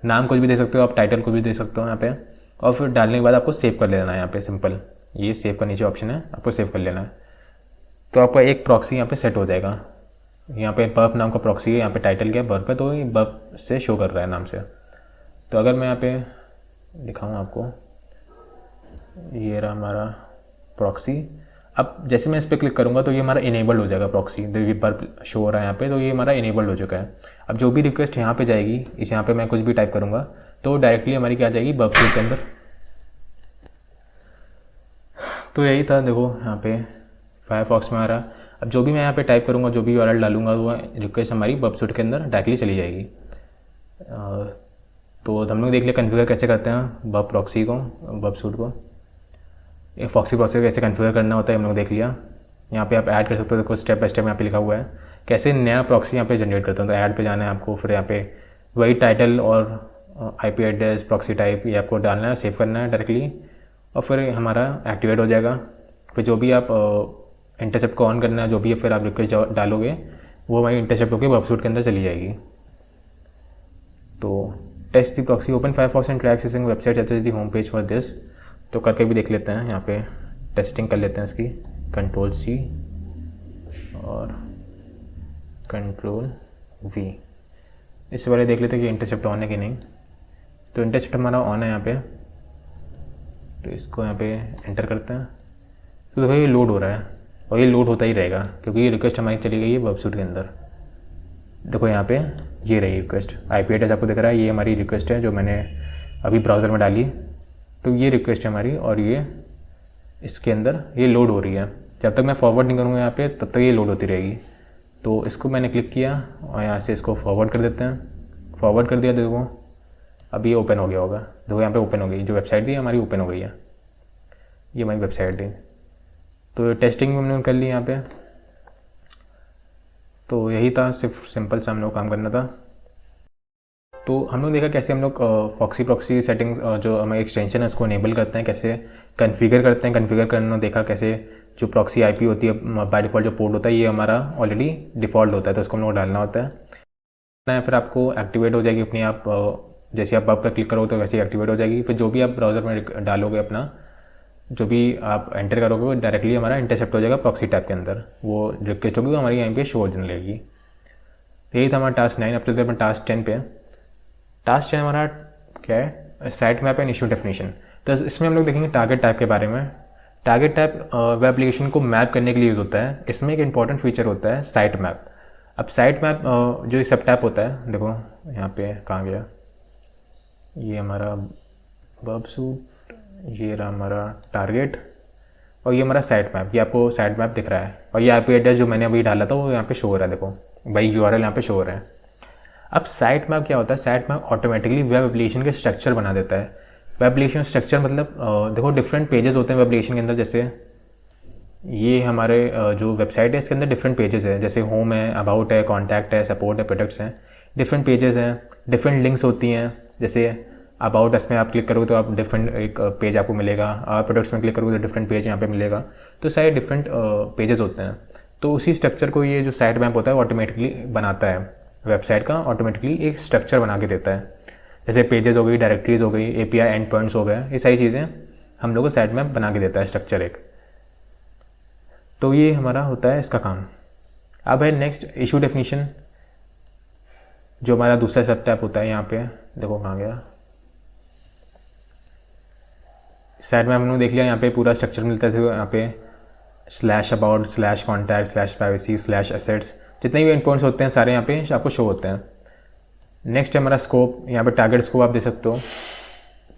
नाम कुछ भी दे सकते हो आप, टाइटल कुछ भी दे सकते हो यहाँ पे, और फिर डालने के बाद आपको सेव कर लेना है। यहाँ पे सिंपल ये सेव का नीचे ऑप्शन है, आपको सेव कर लेना है। तो आपका एक प्रॉक्सी यहाँ पे सेट हो जाएगा। यहाँ पे बर्ब नाम का प्रॉक्सी है, यहाँ पे टाइटल क्या है बर्ब है, तो ये बर्ब से शो कर रहा है नाम से। तो अगर मैं यहाँ पे दिखाऊँ आपको, ये रहा हमारा प्रॉक्सी। अब जैसे मैं इस पर क्लिक करूँगा तो ये हमारा इनेबल्ड हो जाएगा प्रॉक्सी। तो ये बर्ब शो हो रहा है यहाँ पे, तो ये हमारा इनेबल्ड हो चुका है। अब जो भी रिक्वेस्ट यहाँ पे जाएगी, इस यहाँ पे मैं कुछ भी टाइप करूँगा तो डायरेक्टली हमारी क्या आ जाएगी, बबसूट के अंदर। तो यही था, देखो यहाँ पे फायरफॉक्स में आ रहा। अब जो भी मैं यहाँ पे टाइप करूँगा, जो भी URL डालूंगा, वो रिक्वेस्ट हमारी बबसूट के अंदर डायरेक्टली चली जाएगी। तो हम लोग देख लिया कन्फिगर कैसे करते हैं बब प्रॉक्सी को, बबसूट को, ये फॉक्सी प्रॉक्सी को कैसे कन्फिगर करना होता है हम लोग देख लिया। यहाँ पे आप ऐड कर सकते हो, देखो स्टेप बाय स्टेप यहाँ पे लिखा हुआ है कैसे नया प्रॉक्सी यहाँ पे जनरेट करता हूँ। तो ऐड पे जाना है आपको, फिर यहाँ पे वही टाइटल और IP एड्रेस, प्रॉक्सी टाइप ये आपको डालना है, सेव करना है डायरेक्टली, और फिर हमारा एक्टिवेट हो जाएगा। फिर जो भी आप इंटरसेप्ट को ऑन करना है, जो भी फिर आप रिक्वेस्ट डालोगे वो हमारी इंटरसेप्ट होकर बबसूट के अंदर चली जाएगी। तो test the proxy, open Firefox and try accessing website H the home page for this. तो करके भी देख लेते हैं, यहाँ पे टेस्टिंग कर लेते हैं इसकी, Ctrl+C और Ctrl+V। इससे पहले देख लेते हैं कि इंटरसेप्ट ऑन है कि नहीं। तो इंटरसेप्ट हमारा ऑन है यहाँ पे, तो इसको यहाँ पे एंटर करते हैं। तो देखो ये लोड हो रहा है, और ये लोड होता ही रहेगा क्योंकि ये रिक्वेस्ट हमारी चली गई है बबसूट के अंदर। देखो यहाँ पे ये रही रिक्वेस्ट, IP एड्रेस आपको दिख रहा है, ये हमारी रिक्वेस्ट है जो मैंने अभी ब्राउज़र में डाली। तो ये रिक्वेस्ट है हमारी, और ये इसके अंदर ये लोड हो रही है। जब तक मैं फॉरवर्ड नहीं करूँगा यहाँ पे, तब तक ये लोड होती रहेगी। तो इसको मैंने क्लिक किया और यहाँ से इसको फॉरवर्ड कर देते हैं। फॉरवर्ड कर दिया, देखो अब ये ओपन हो गया होगा। देखो यहाँ पे ओपन हो गई, जो वेबसाइट थी हमारी ओपन हो गई है, ये हमारी वेबसाइट थी। तो टेस्टिंग हमने कर ली यहाँ पे। तो यही था, सिर्फ सिंपल सा हम लोग काम करना था। तो हम लोग देखा कैसे हम लोग फॉक्सी प्रॉक्सी सेटिंग जो हमारी एक्सटेंशन है उसको इनेबल करते हैं, कैसे कन्फिगर करते हैं। कन्फिगर करना देखा कैसे जो प्रॉक्सी IP होती है बाय डिफ़ॉल्ट, जो पोर्ट होता है ये हमारा ऑलरेडी डिफ़ॉल्ट होता है, तो उसको हम लोग डालना होता है। फिर आपको एक्टिवेट हो जाएगी अपने आप, जैसे आप बब पर क्लिक करोगे तो वैसे ही एक्टिवेट हो जाएगी। फिर जो भी आप ब्राउज़र में डालोगे अपना, जो भी आप एंटर करोगे वो डायरेक्टली हमारा इंटरसेप्ट हो जाएगा प्रॉक्सी टैब के अंदर, वो रिक्वेस्ट होगी हमारी यहाँ पे शो हो जाने लगेगी। यही था हमारा टास्क 9। अब चलते हैं टास्क 10 पे। टास्क 10 हमारा क्या है, site map and issue definition. तो इसमें हम लोग देखेंगे टारगेट टाइप के बारे में। टारगेट टाइप वेब एप्लीकेशन को मैप करने के लिए यूज़ होता है। इसमें एक इंपॉर्टेंट फीचर होता है साइट मैप। अब साइट मैप जो सब टैप होता है, देखो यहाँ पे कहाँ गया, ये हमारा बबसूट, ये रहा हमारा टारगेट, और ये हमारा साइट मैप। ये आपको साइट मैप दिख रहा है, और ये IP एड्रेस जो मैंने अभी डाला था वो यहाँ पे शो हो रहा है। देखो भाई URL यहाँ पे शो हो रहा है। अब साइट मैप क्या होता है, site map automatically web application के स्ट्रक्चर बना देता है। वेब एप्लीकेशन स्ट्रक्चर मतलब देखो डिफरेंट पेजेस होते हैं वेब एप्लीकेशन के अंदर। जैसे ये हमारे जो वेबसाइट है इसके अंदर डिफरेंट पेजेस है, जैसे होम है, अबाउट है, कॉन्टैक्ट है, सपोर्ट है, प्रोडक्ट्स हैं, डिफरेंट पेजेस हैं, डिफरेंट लिंक्स होती हैं। जैसे अबाउट इसमें आप क्लिक करोगे तो आप डिफरेंट एक पेज आपको मिलेगा, प्रोडक्ट्स में क्लिक करोगे तो डिफरेंट पेज यहाँ पे मिलेगा। तो सारे डिफरेंट पेजेस होते हैं। तो उसी स्ट्रक्चर को ये जो साइट मैप होता है ऑटोमेटिकली बनाता है, वेबसाइट का ऑटोमेटिकली एक स्ट्रक्चर बना के देता है। जैसे पेजेस हो गई, डायरेक्टरीज हो गई, API एंड पॉइंट्स हो गए, ये सारी चीज़ें हम लोग को साइट मैप बना के देता है स्ट्रक्चर एक। तो ये हमारा होता है इसका काम। अब है नेक्स्ट इशू डेफिनेशन, जो हमारा दूसरा सब टैप होता है। यहाँ पे देखो कहाँ गया, साइट मैप हमने देख लिया। यहाँ पे पूरा स्ट्रक्चर मिलता है। यहाँ पे /about, /contact, /privacy, /assets, जितने भी इंपॉर्टेंट्स होते हैं सारे यहाँ पे आपको शो होते हैं। नेक्स्ट है हमारा स्कोप। यहाँ पे टारगेट स्कोप आप दे सकते हो।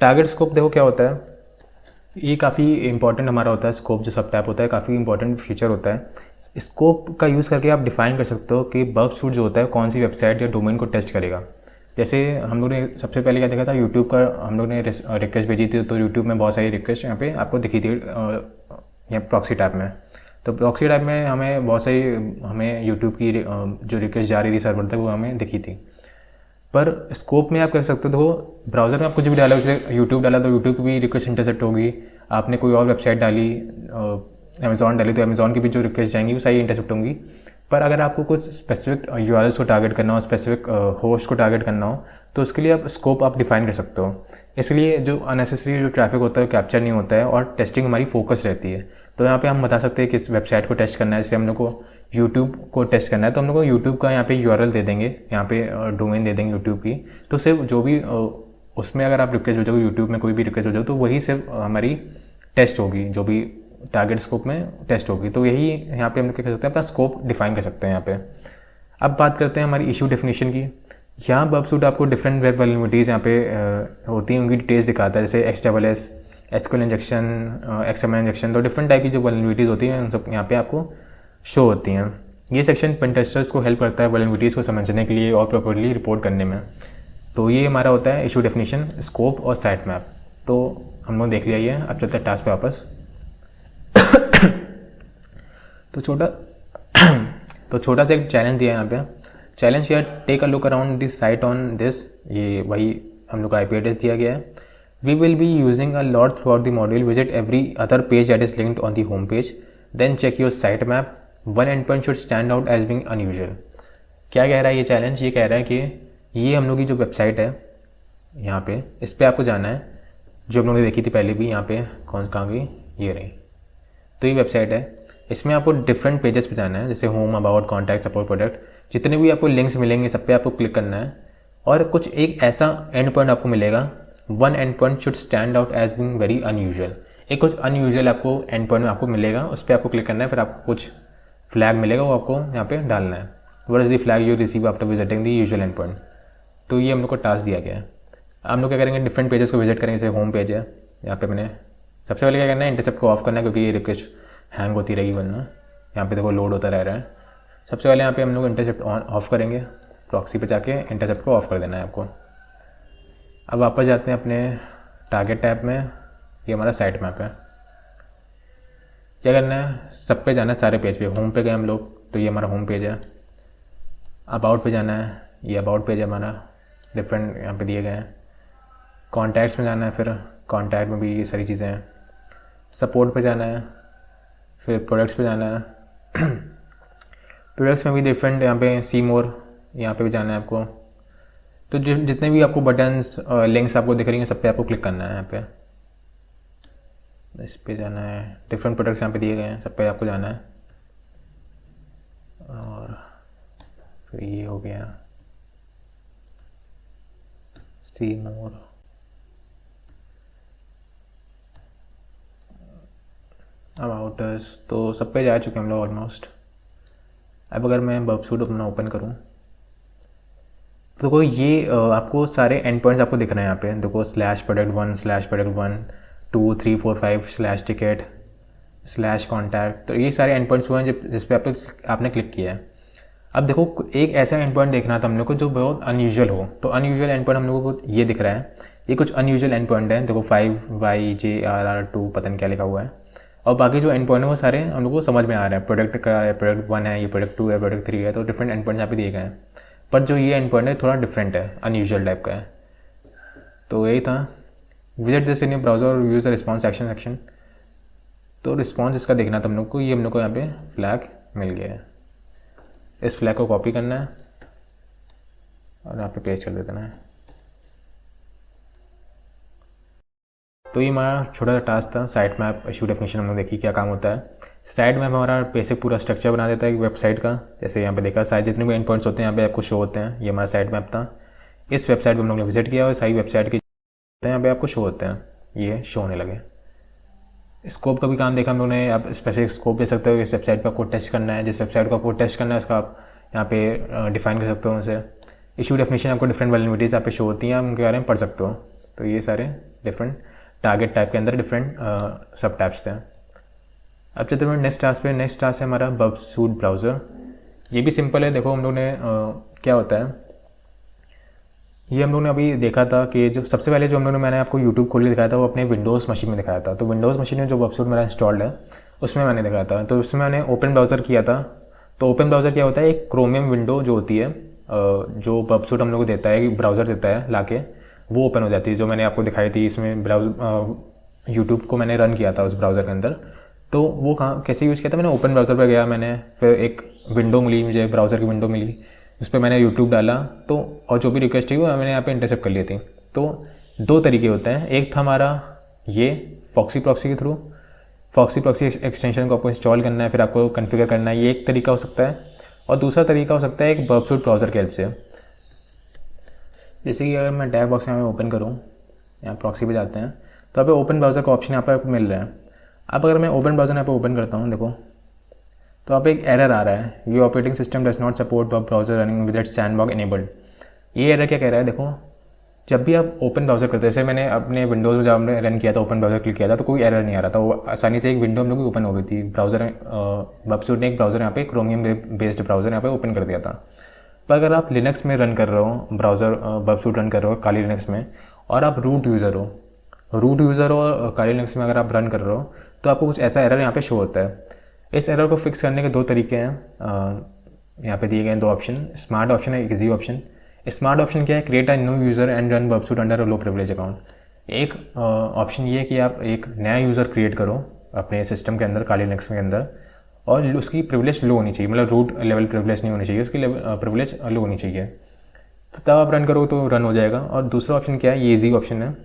टारगेट स्कोप देखो क्या होता है, ये काफ़ी इंपॉर्टेंट हमारा होता है। स्कोप जो सब टैप होता है काफ़ी इंपॉर्टेंट फीचर होता है। स्कोप का यूज़ करके आप डिफाइन कर सकते हो कि बबसूट जो होता है कौन सी वेबसाइट या डोमेन को टेस्ट करेगा। जैसे हम लोग ने सबसे पहले क्या देखा था, यूट्यूब का हम लोग ने रिक्वेस्ट भेजी थी, तो यूट्यूब में बहुत सारी रिक्वेस्ट यहाँ पे आपको दिखी थी यहाँ प्रॉक्सी टैब में। तो प्रॉक्सी टैब में हमें बहुत सारी हमें यूट्यूब की जो रिक्वेस्ट जा रही थी सर्वर तक वो हमें दिखी थी। पर स्कोप में आप कह सकते हो, देखो ब्राउज़र में आप कुछ भी डाला, जैसे यूट्यूब डाला तो यूट्यूब की भी रिक्वेस्ट इंटरसेप्ट होगी। आपने कोई और वेबसाइट डाली, अमेज़ॉन डाली, तो अमेज़ॉन की भी जो रिक्वेस्ट जाएंगी वो सारी इंटरसेप्ट होंगी। पर अगर आपको कुछ स्पेसिफिक URLs को टारगेट करना हो, स्पेसिफिक होस्ट को टारगेट करना हो, तो उसके लिए आप स्कोप आप डिफाइन कर सकते हो। इसलिए जो अननेसेसरी जो ट्रैफिक होता है कैप्चर नहीं होता है, और टेस्टिंग हमारी फोकस रहती है। तो यहाँ पे हम बता सकते हैं किस वेबसाइट को टेस्ट करना है। जैसे हम लोग को यूट्यूब को टेस्ट करना है तो हम लोग को यूट्यूब का यहाँ पे URL दे देंगे, यहाँ पे डोमेन दे देंगे यूट्यूब की। तो सिर्फ जो भी उसमें अगर आप रिक्वेस्ट भेजोगे, यूट्यूब में कोई भी रिक्वेस्ट भेजोगे, तो वही सिर्फ हमारी टेस्ट होगी, जो भी टारगेट स्कोप में टेस्ट होगी। तो यही यहाँ पे हम लोग क्या कर सकते हैं, अपना स्कोप डिफाइन कर सकते हैं यहाँ पे। अब बात करते हैं हमारी इशू डेफिनेशन की। यहाँ बबसूट आपको डिफरेंट वेब वल्नरेबिलिटीज़ यहाँ पे होती हैं, उनकी डिटेल्स दिखाता है। जैसे XSS SQL injection, XML injection, तो डिफरेंट टाइप की जो वल्नरेबिलिटीज़ होती हैं उन सब यहाँ पे आपको शो होती हैं। ये सेक्शन पेन टेस्टर्स को हेल्प करता है वल्नरेबिलिटीज़ को समझने के लिए और प्रॉपर्ली रिपोर्ट करने में। तो ये हमारा होता है इशू डेफिनेशन, स्कोप और साइट मैप। तो हम लोग देख लिया ये। अब चलते हैं टास्क पे वापस। तो छोटा सा एक चैलेंज दिया है यहाँ पे। चैलेंज या take a look around this site on this, ये वही हम लोग का IP एड्रेस दिया गया है। We will be using a lot throughout the module, visit every other page that is linked on the home page, then check your site map, one end point should stand out as being unusual. क्या कह रहा है ये challenge? ये कह रहा है कि ये हम लोग की जो वेबसाइट है यहाँ पे, इस पर आपको जाना है, जो हम लोगों ने देखी थी पहले भी। यहाँ पे कहाँ गई? ये रही। तो ये वेबसाइट है, इसमें आपको डिफरेंट पेजेस पे जाना है, जैसे home, about, contact, support, product, जितने भी आपको लिंक्स मिलेंगे सब पे आपको क्लिक करना है। और कुछ एक ऐसा एंड पॉइंट आपको मिलेगा, one end point should stand out as being very unusual. एक कुछ अनयूजुअल आपको एंड पॉइंट में आपको मिलेगा, उस पर आपको क्लिक करना है। फिर आपको कुछ फ्लैग मिलेगा, वो आपको यहाँ पे डालना है। What is the flag you receive after visiting the usual and point. तो ये हम लोग को टास्क दिया गया है। हम लोग क्या करेंगे, डिफरेंट पेजेस को विजिट करेंगे। जैसे होम पेज है, यहाँ पे मैंने सबसे पहले क्या करना है, इंटरसेप्ट को ऑफ करना है, क्योंकि ये रिक्वेस्ट हैंग होती रहेगी वरना। यहाँ पे देखो लोड होता रह रहा है। सबसे पहले यहाँ पे हम लोग इंटरसेप्ट ऑफ करेंगे, प्रॉक्सी पे जाके इंटरसेप्ट को ऑफ कर देना है आपको। अब वापस जाते हैं अपने टारगेट टैब में। ये हमारा साइट मैप है। क्या करना है, सब पे जाना है, सारे पेज पे। होम पे गए हम लोग, तो ये हमारा होम पेज है। अबाउट पे जाना है, ये अबाउट पेज है हमारा, डिफरेंट यहाँ पे दिए गए हैं। कॉन्टैक्ट्स में जाना है, फिर कॉन्टैक्ट में भी ये सारी चीज़ें हैं। सपोर्ट पे जाना है, फिर प्रोडक्ट्स पे जाना है। प्रोडक्ट्स में भी डिफरेंट, यहाँ पे सी मोर, यहाँ पे भी जाना है आपको। तो जितने भी आपको बटन्स, लिंक्स आपको दिख रही हैं, सब पे आपको क्लिक करना है। यहाँ पे इस पे जाना है, डिफरेंट प्रोडक्ट्स यहाँ पे दिए गए हैं, सब पे आपको जाना है। और फिर ये हो गया सी मोर, अबाउट अस, तो सब पे जा चुके हैं हम लोग ऑलमोस्ट। अब अगर मैं बबसूट अपना ओपन करूँ तो देखो ये आपको सारे एंड पॉइंट्स आपको दिख रहे हैं यहाँ पे। देखो /product1, /product1, 2, 3, 4, 5 /ticket /contact, तो ये सारे एंड पॉइंट्स हुए हैं जिस पे आपने क्लिक किया है। अब देखो एक ऐसा एंड पॉइंट देखना था हम लोग को जो बहुत अनयूजुअल हो। तो अनयूजुअल एंड पॉइंट हम लोगों को ये दिख रहा है, ये कुछ अनयूजुअल एंड पॉइंट है। देखो 5YJRR2 पता नहीं क्या लिखा हुआ है। और बाकी जो एंड पॉइंट है वो सारे हम लोग को समझ में आ रहे हैं। प्रोडक्ट का है, प्रोडक्ट 1 है, ये प्रोडक्ट 2 है, प्रोडक्ट 3 है। तो डिफरेंट एंड पॉइंट यहाँ पे दिए गए हैं। पर जो ये एंड पॉइंट है थोड़ा डिफरेंट है, अनयूजुअल टाइप का है। तो यही था, visit this in your browser और यूज़ द रिस्पॉन्स एक्शन। तो रिस्पॉन्स इसका देखना था हम लोग को। ये हम लोग को यहाँ पे फ्लैग मिल गया है। इस फ्लैग को कॉपी करना है और यहाँ पे पेस्ट कर देना है। तो ये हमारा छोटा सा टास्क था, साइट मैप इशू डेफिनेशन। हम लोग देखिए क्या काम होता है। साइट मैप हमारा बेसिक पूरा स्ट्रक्चर बना देता है एक वेबसाइट का। जैसे यहाँ पे देखा, साइट जितने भी एंड पॉइंट्स होते हैं यहाँ पे आपको शो होते हैं। ये हमारा साइट मैप था। इस वेबसाइट पर हम लोग ने विजिट किया और सारी वेबसाइट के यहाँ पे आपको शो होते हैं, ये शो होने लगे। स्कोप का भी काम देखा हम लोगों ने। आप स्पेसिफिक स्कोप दे सकते हो, इस वेबसाइट पर आपको टेस्ट करना है। जिस वेबसाइट को आपको टेस्ट करना है उसका आप यहाँ पे डिफाइन कर सकते हो उनसे। इशू डेफिनेशन आपको डिफरेंट वल्नरेबिलिटीज़ यहाँ पे शो होती हैं, आप उनके बारे में पढ़ सकते हो। तो ये सारे डिफरेंट टारगेट टाइप के अंदर डिफरेंट सब टाइप्स थे। अब चलते हैं नेक्स्ट टास्क पे। नेक्स्ट टास्क है हमारा बबसूट ब्राउज़र। ये भी सिंपल है। देखो हम लोग ने क्या होता है, ये हम लोग ने अभी देखा था कि जो सबसे पहले जो हम लोग ने, मैंने आपको यूट्यूब खोल के दिखाया था, वो अपने विंडोज़ मशीन में दिखाया था। तो विंडोज़ मशीन में जो बबसूट मेरा इंस्टॉल्ड है उसमें मैंने दिखाया था। तो उसमें मैंने ओपन ब्राउज़र किया था। तो ओपन ब्राउज़र क्या होता है, एक क्रोमियम विंडो जो होती है, जो बबसूट हम लोग को देता है, ब्राउज़र देता है लाके, वो ओपन हो जाती है। जो मैंने आपको दिखाई थी, इसमें ब्राउज़र यूट्यूब को मैंने रन किया था उस ब्राउज़र के अंदर। तो वो कहाँ कैसे यूज़ किया था, मैंने ओपन ब्राउज़र पर गया, मैंने फिर एक विंडो मिली मुझे, ब्राउज़र की विंडो मिली, उस पर मैंने यूट्यूब डाला। तो और जो भी रिक्वेस्ट थी वो मैंने यहाँ पे इंटरसेप्ट कर ली थी। तो दो तरीके होते हैं। एक था हमारा ये फॉक्सी प्रॉक्सी के थ्रू, फॉक्सी प्रॉक्सी एक्सटेंशन को आपको इंस्टॉल करना है, फिर आपको कॉन्फ़िगर करना है, ये एक तरीका हो सकता है। और दूसरा तरीका हो सकता है एक बबसूट ब्राउज़र के हेल्प से। जैसे कि अगर मैं टैब बॉक्स यहाँ पे ओपन करूँ, यहाँ प्रॉक्सी पे जाते हैं, तो यहाँ पे ओपन ब्राउज़र का ऑप्शन यहाँ पर मिल रहा है। अब अगर मैं ओपन ब्राउज़र यहाँ पे ओपन करता हूँ, देखो तो यहाँ पे एक एरर आ रहा है, ये operating system does not support web browser running with its sandbox enabled. ये एरर क्या कह रहा है, देखो जब भी आप ओपन ब्राउज़र करते हैं, जैसे मैंने अपने विंडोज़ में जब हमने रन किया था, ओपन ब्राउज़र क्लिक किया था तो कोई एरर नहीं आ रहा था, वो आसानी से एक विंडो हम लोग की ओपन हो गई थी। ब्राउज़र बबसूट ने एक ब्राउज़र यहाँ पे क्रोमियम बेस्ड ब्राउज़र यहाँ पे ओपन कर दिया था। पर अगर आप लिनक्स में रन कर रहे हो ब्राउज़र, बबसूट रन कर रहे हो काली लिनक्स में, और आप रूट यूज़र और काली लिनक्स में अगर आप रन कर रहे हो, तो आपको कुछ ऐसा एरर यहाँ पे शो होता है। इस एरर को फिक्स करने के दो तरीके हैं, यहाँ पे दिए गए हैं दो ऑप्शन, स्मार्ट ऑप्शन है, इजी ऑप्शन। स्मार्ट ऑप्शन क्या है, create a new user and run Burp Suite under a low privilege account. एक ऑप्शन ये है कि आप एक नया यूज़र क्रिएट करो अपने सिस्टम के अंदर, काली लिनक्स के अंदर, और उसकी प्रिविलेज लो होनी चाहिए, मतलब रूट लेवल प्रिविलेज नहीं होनी चाहिए, उसकी प्रिविलेज लो होनी चाहिए, तो तब आप रन करो तो रन हो जाएगा। और दूसरा ऑप्शन क्या है, ये ईजी ऑप्शन है,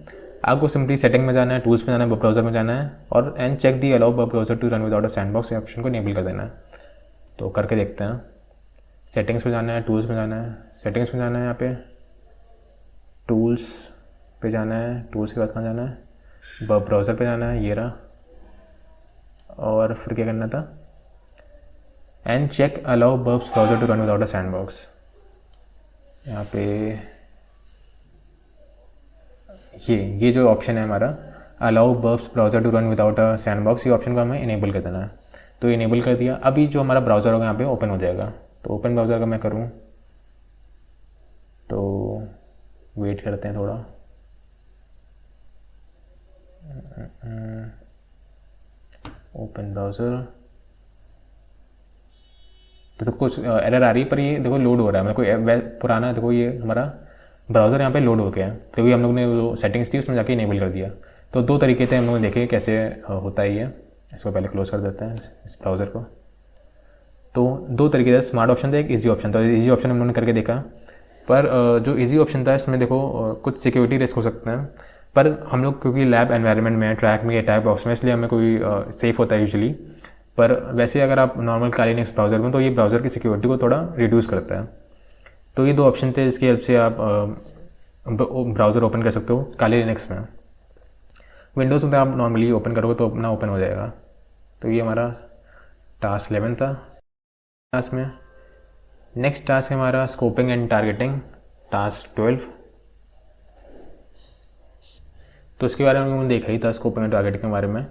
आपको सिंपली सेटिंग में जाना है, टूल्स में जाना है, वेब ब्राउज़र में जाना है, और and check the allow web browser to run without a sandbox option को इनेबल कर देना है। तो करके देखते हैं। सेटिंग्स में जाना है, टूल्स में जाना है, सेटिंग्स में जाना है, यहाँ पे टूल्स पे जाना है, टूल्स के बाद कहाँ जाना है, वेब ब्राउज़र पे जाना है, ये रहा, और फिर क्या करना था, and check allow web browser to run without a sandbox. यहाँ पे ये जो ऑप्शन है हमारा, allow web browser to run without a sandbox, ये ऑप्शन को हमें इनेबल कर देना है। तो इनेबल कर दिया, अभी जो हमारा ब्राउज़र होगा यहाँ पे ओपन हो जाएगा। तो ओपन ब्राउज़र का मैं करूँ तो वेट करते हैं थोड़ा। ओपन ब्राउज़र तो कुछ एरर आ रही है, पर ये देखो लोड हो रहा है, मतलब कोई पुराना, देखो ये हमारा ब्राउज़र यहाँ पे लोड हो गया है। तो भी हम लोग ने जो सेटिंग्स थी उसमें जाके इनेबल कर दिया। तो दो तरीके थे, हम लोगों ने देखे कैसे होता है ये। इसको पहले क्लोज कर देते हैं इस ब्राउज़र को। तो दो तरीके थे, स्मार्ट ऑप्शन था, एक ईजी ऑप्शन था। ईजी ऑप्शन हम लोगों ने करके देखा, पर जो ईजी ऑप्शन था इसमें देखो कुछ सिक्योरिटी रिस्क हो सकते हैं, पर हम लोग क्योंकि लैब एनवायरनमेंट में, ट्रैक में, टाइप बॉक्स में, इसलिए हमें कोई सेफ़ होता है यूजुअली। पर वैसे अगर आप नॉर्मल काली लिनक्स ब्राउज़र में, तो ये ब्राउज़र की सिक्योरिटी को थोड़ा रिड्यूस करता है। तो ये दो ऑप्शन थे जिसकी हेल्प से आप ब्राउज़र ओपन कर सकते हो काली लिनक्स में। विंडोज़ में आप नॉर्मली ओपन करोगे तो अपना ओपन हो जाएगा। तो ये हमारा टास्क 11 था। टास्क में नेक्स्ट टास्क है हमारा स्कोपिंग एंड टारगेटिंग, टास्क 12। तो इसके बारे में मैंने देखा ही था, स्कोपिंग एंड टारगेटिंग के बारे में।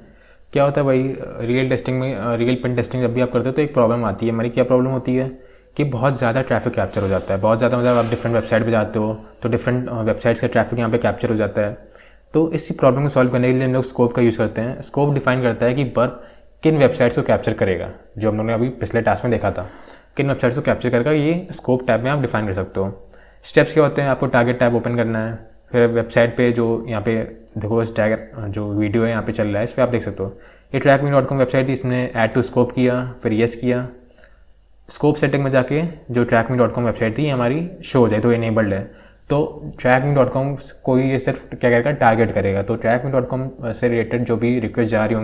क्या होता है भाई, रियल टेस्टिंग में, रियल पेन टेस्टिंग जब भी आप करते हो तो एक प्रॉब्लम आती है हमारी। क्या प्रॉब्लम होती है कि बहुत ज़्यादा ट्रैफिक कैप्चर हो जाता है, बहुत ज़्यादा, मतलब आप डिफरेंट वेबसाइट पे जाते हो तो डिफरेंट वेबसाइट्स का ट्रैफिक यहाँ पे कैप्चर हो जाता है। तो इसी प्रॉब्लम को सॉल्व करने के लिए हम लोग स्कोप का यूज़ करते हैं। स्कोप डिफाइन करता है कि बर्ब किन वेबसाइट्स को कैप्चर करेगा, जो हम लोगों ने अभी पिछले टास्क में देखा था, किन वेबसाइट्स को कैप्चर करेगा, ये स्कोप टैब में आप डिफाइन कर सकते हो। स्टेप्स क्या होते हैं, आपको टारगेट टैब ओपन करना है, फिर वेबसाइट पे जो यहाँ पे देखो इस टैग जो वीडियो है यहाँ पे चल रहा है, इस पर आप देख सकते हो। ये trackme.com वेबसाइट थी, इसने ऐड टू स्कोप किया, फिर येस किया। स्कोप सेटिंग में जाके जो trackme.com वेबसाइट थी हमारी शो हो जाए तो इनेबल्ड है। तो trackme.com को ये सिर्फ क्या करेगा, टारगेट करेगा। तो trackme.com से रिलेटेड जो भी रिक्वेस्ट आ रही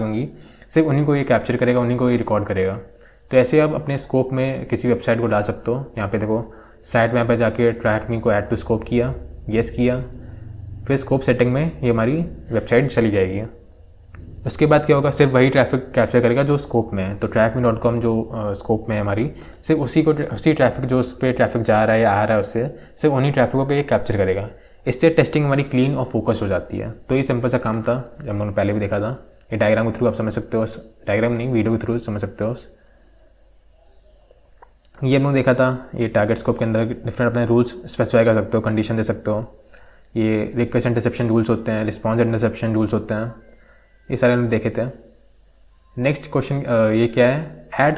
होंगी सिर्फ उन्हीं को ये कैप्चर करेगा, उन्हीं को ये रिकॉर्ड करेगा। तो ऐसे आप अपने स्कोप में किसी वेबसाइट को डाल सकते हो। यहाँ पे देखो साइट में यहाँ पे जाके trackme को ऐड टू स्कोप किया, येस किया, फिर स्कोप सेटिंग में ये हमारी वेबसाइट चली जाएगी। उसके बाद क्या होगा, सिर्फ वही ट्रैफिक कैप्चर करेगा जो स्कोप में है। तो trackme.com जो स्कोप में है हमारी, सिर्फ उसी ट्रैफिक जो उस पर ट्रैफिक जा रहा है या आ रहा है, उससे सिर्फ उन्हीं ट्रैफिकों को ये कैप्चर करेगा। इससे टेस्टिंग हमारी क्लीन और फोकस हो जाती है। तो ये सिंपल सा काम था, जब हमने पहले भी देखा था। ये डायग्राम के थ्रू आप समझ सकते हो, डायग्राम नहीं, वीडियो के थ्रू समझ सकते हो। ये हमने देखा था, ये टारगेट स्कोप के अंदर डिफरेंट अपने रूल्स स्पेसिफाई कर सकते हो, कंडीशन दे सकते हो। ये रिक्वेस्ट इंटरसेप्शन रूल्स होते हैं, रिस्पॉन्स इंटरसेप्शन रूल्स होते हैं, ये सारे हमने देखे थे। नेक्स्ट क्वेश्चन ये क्या है, add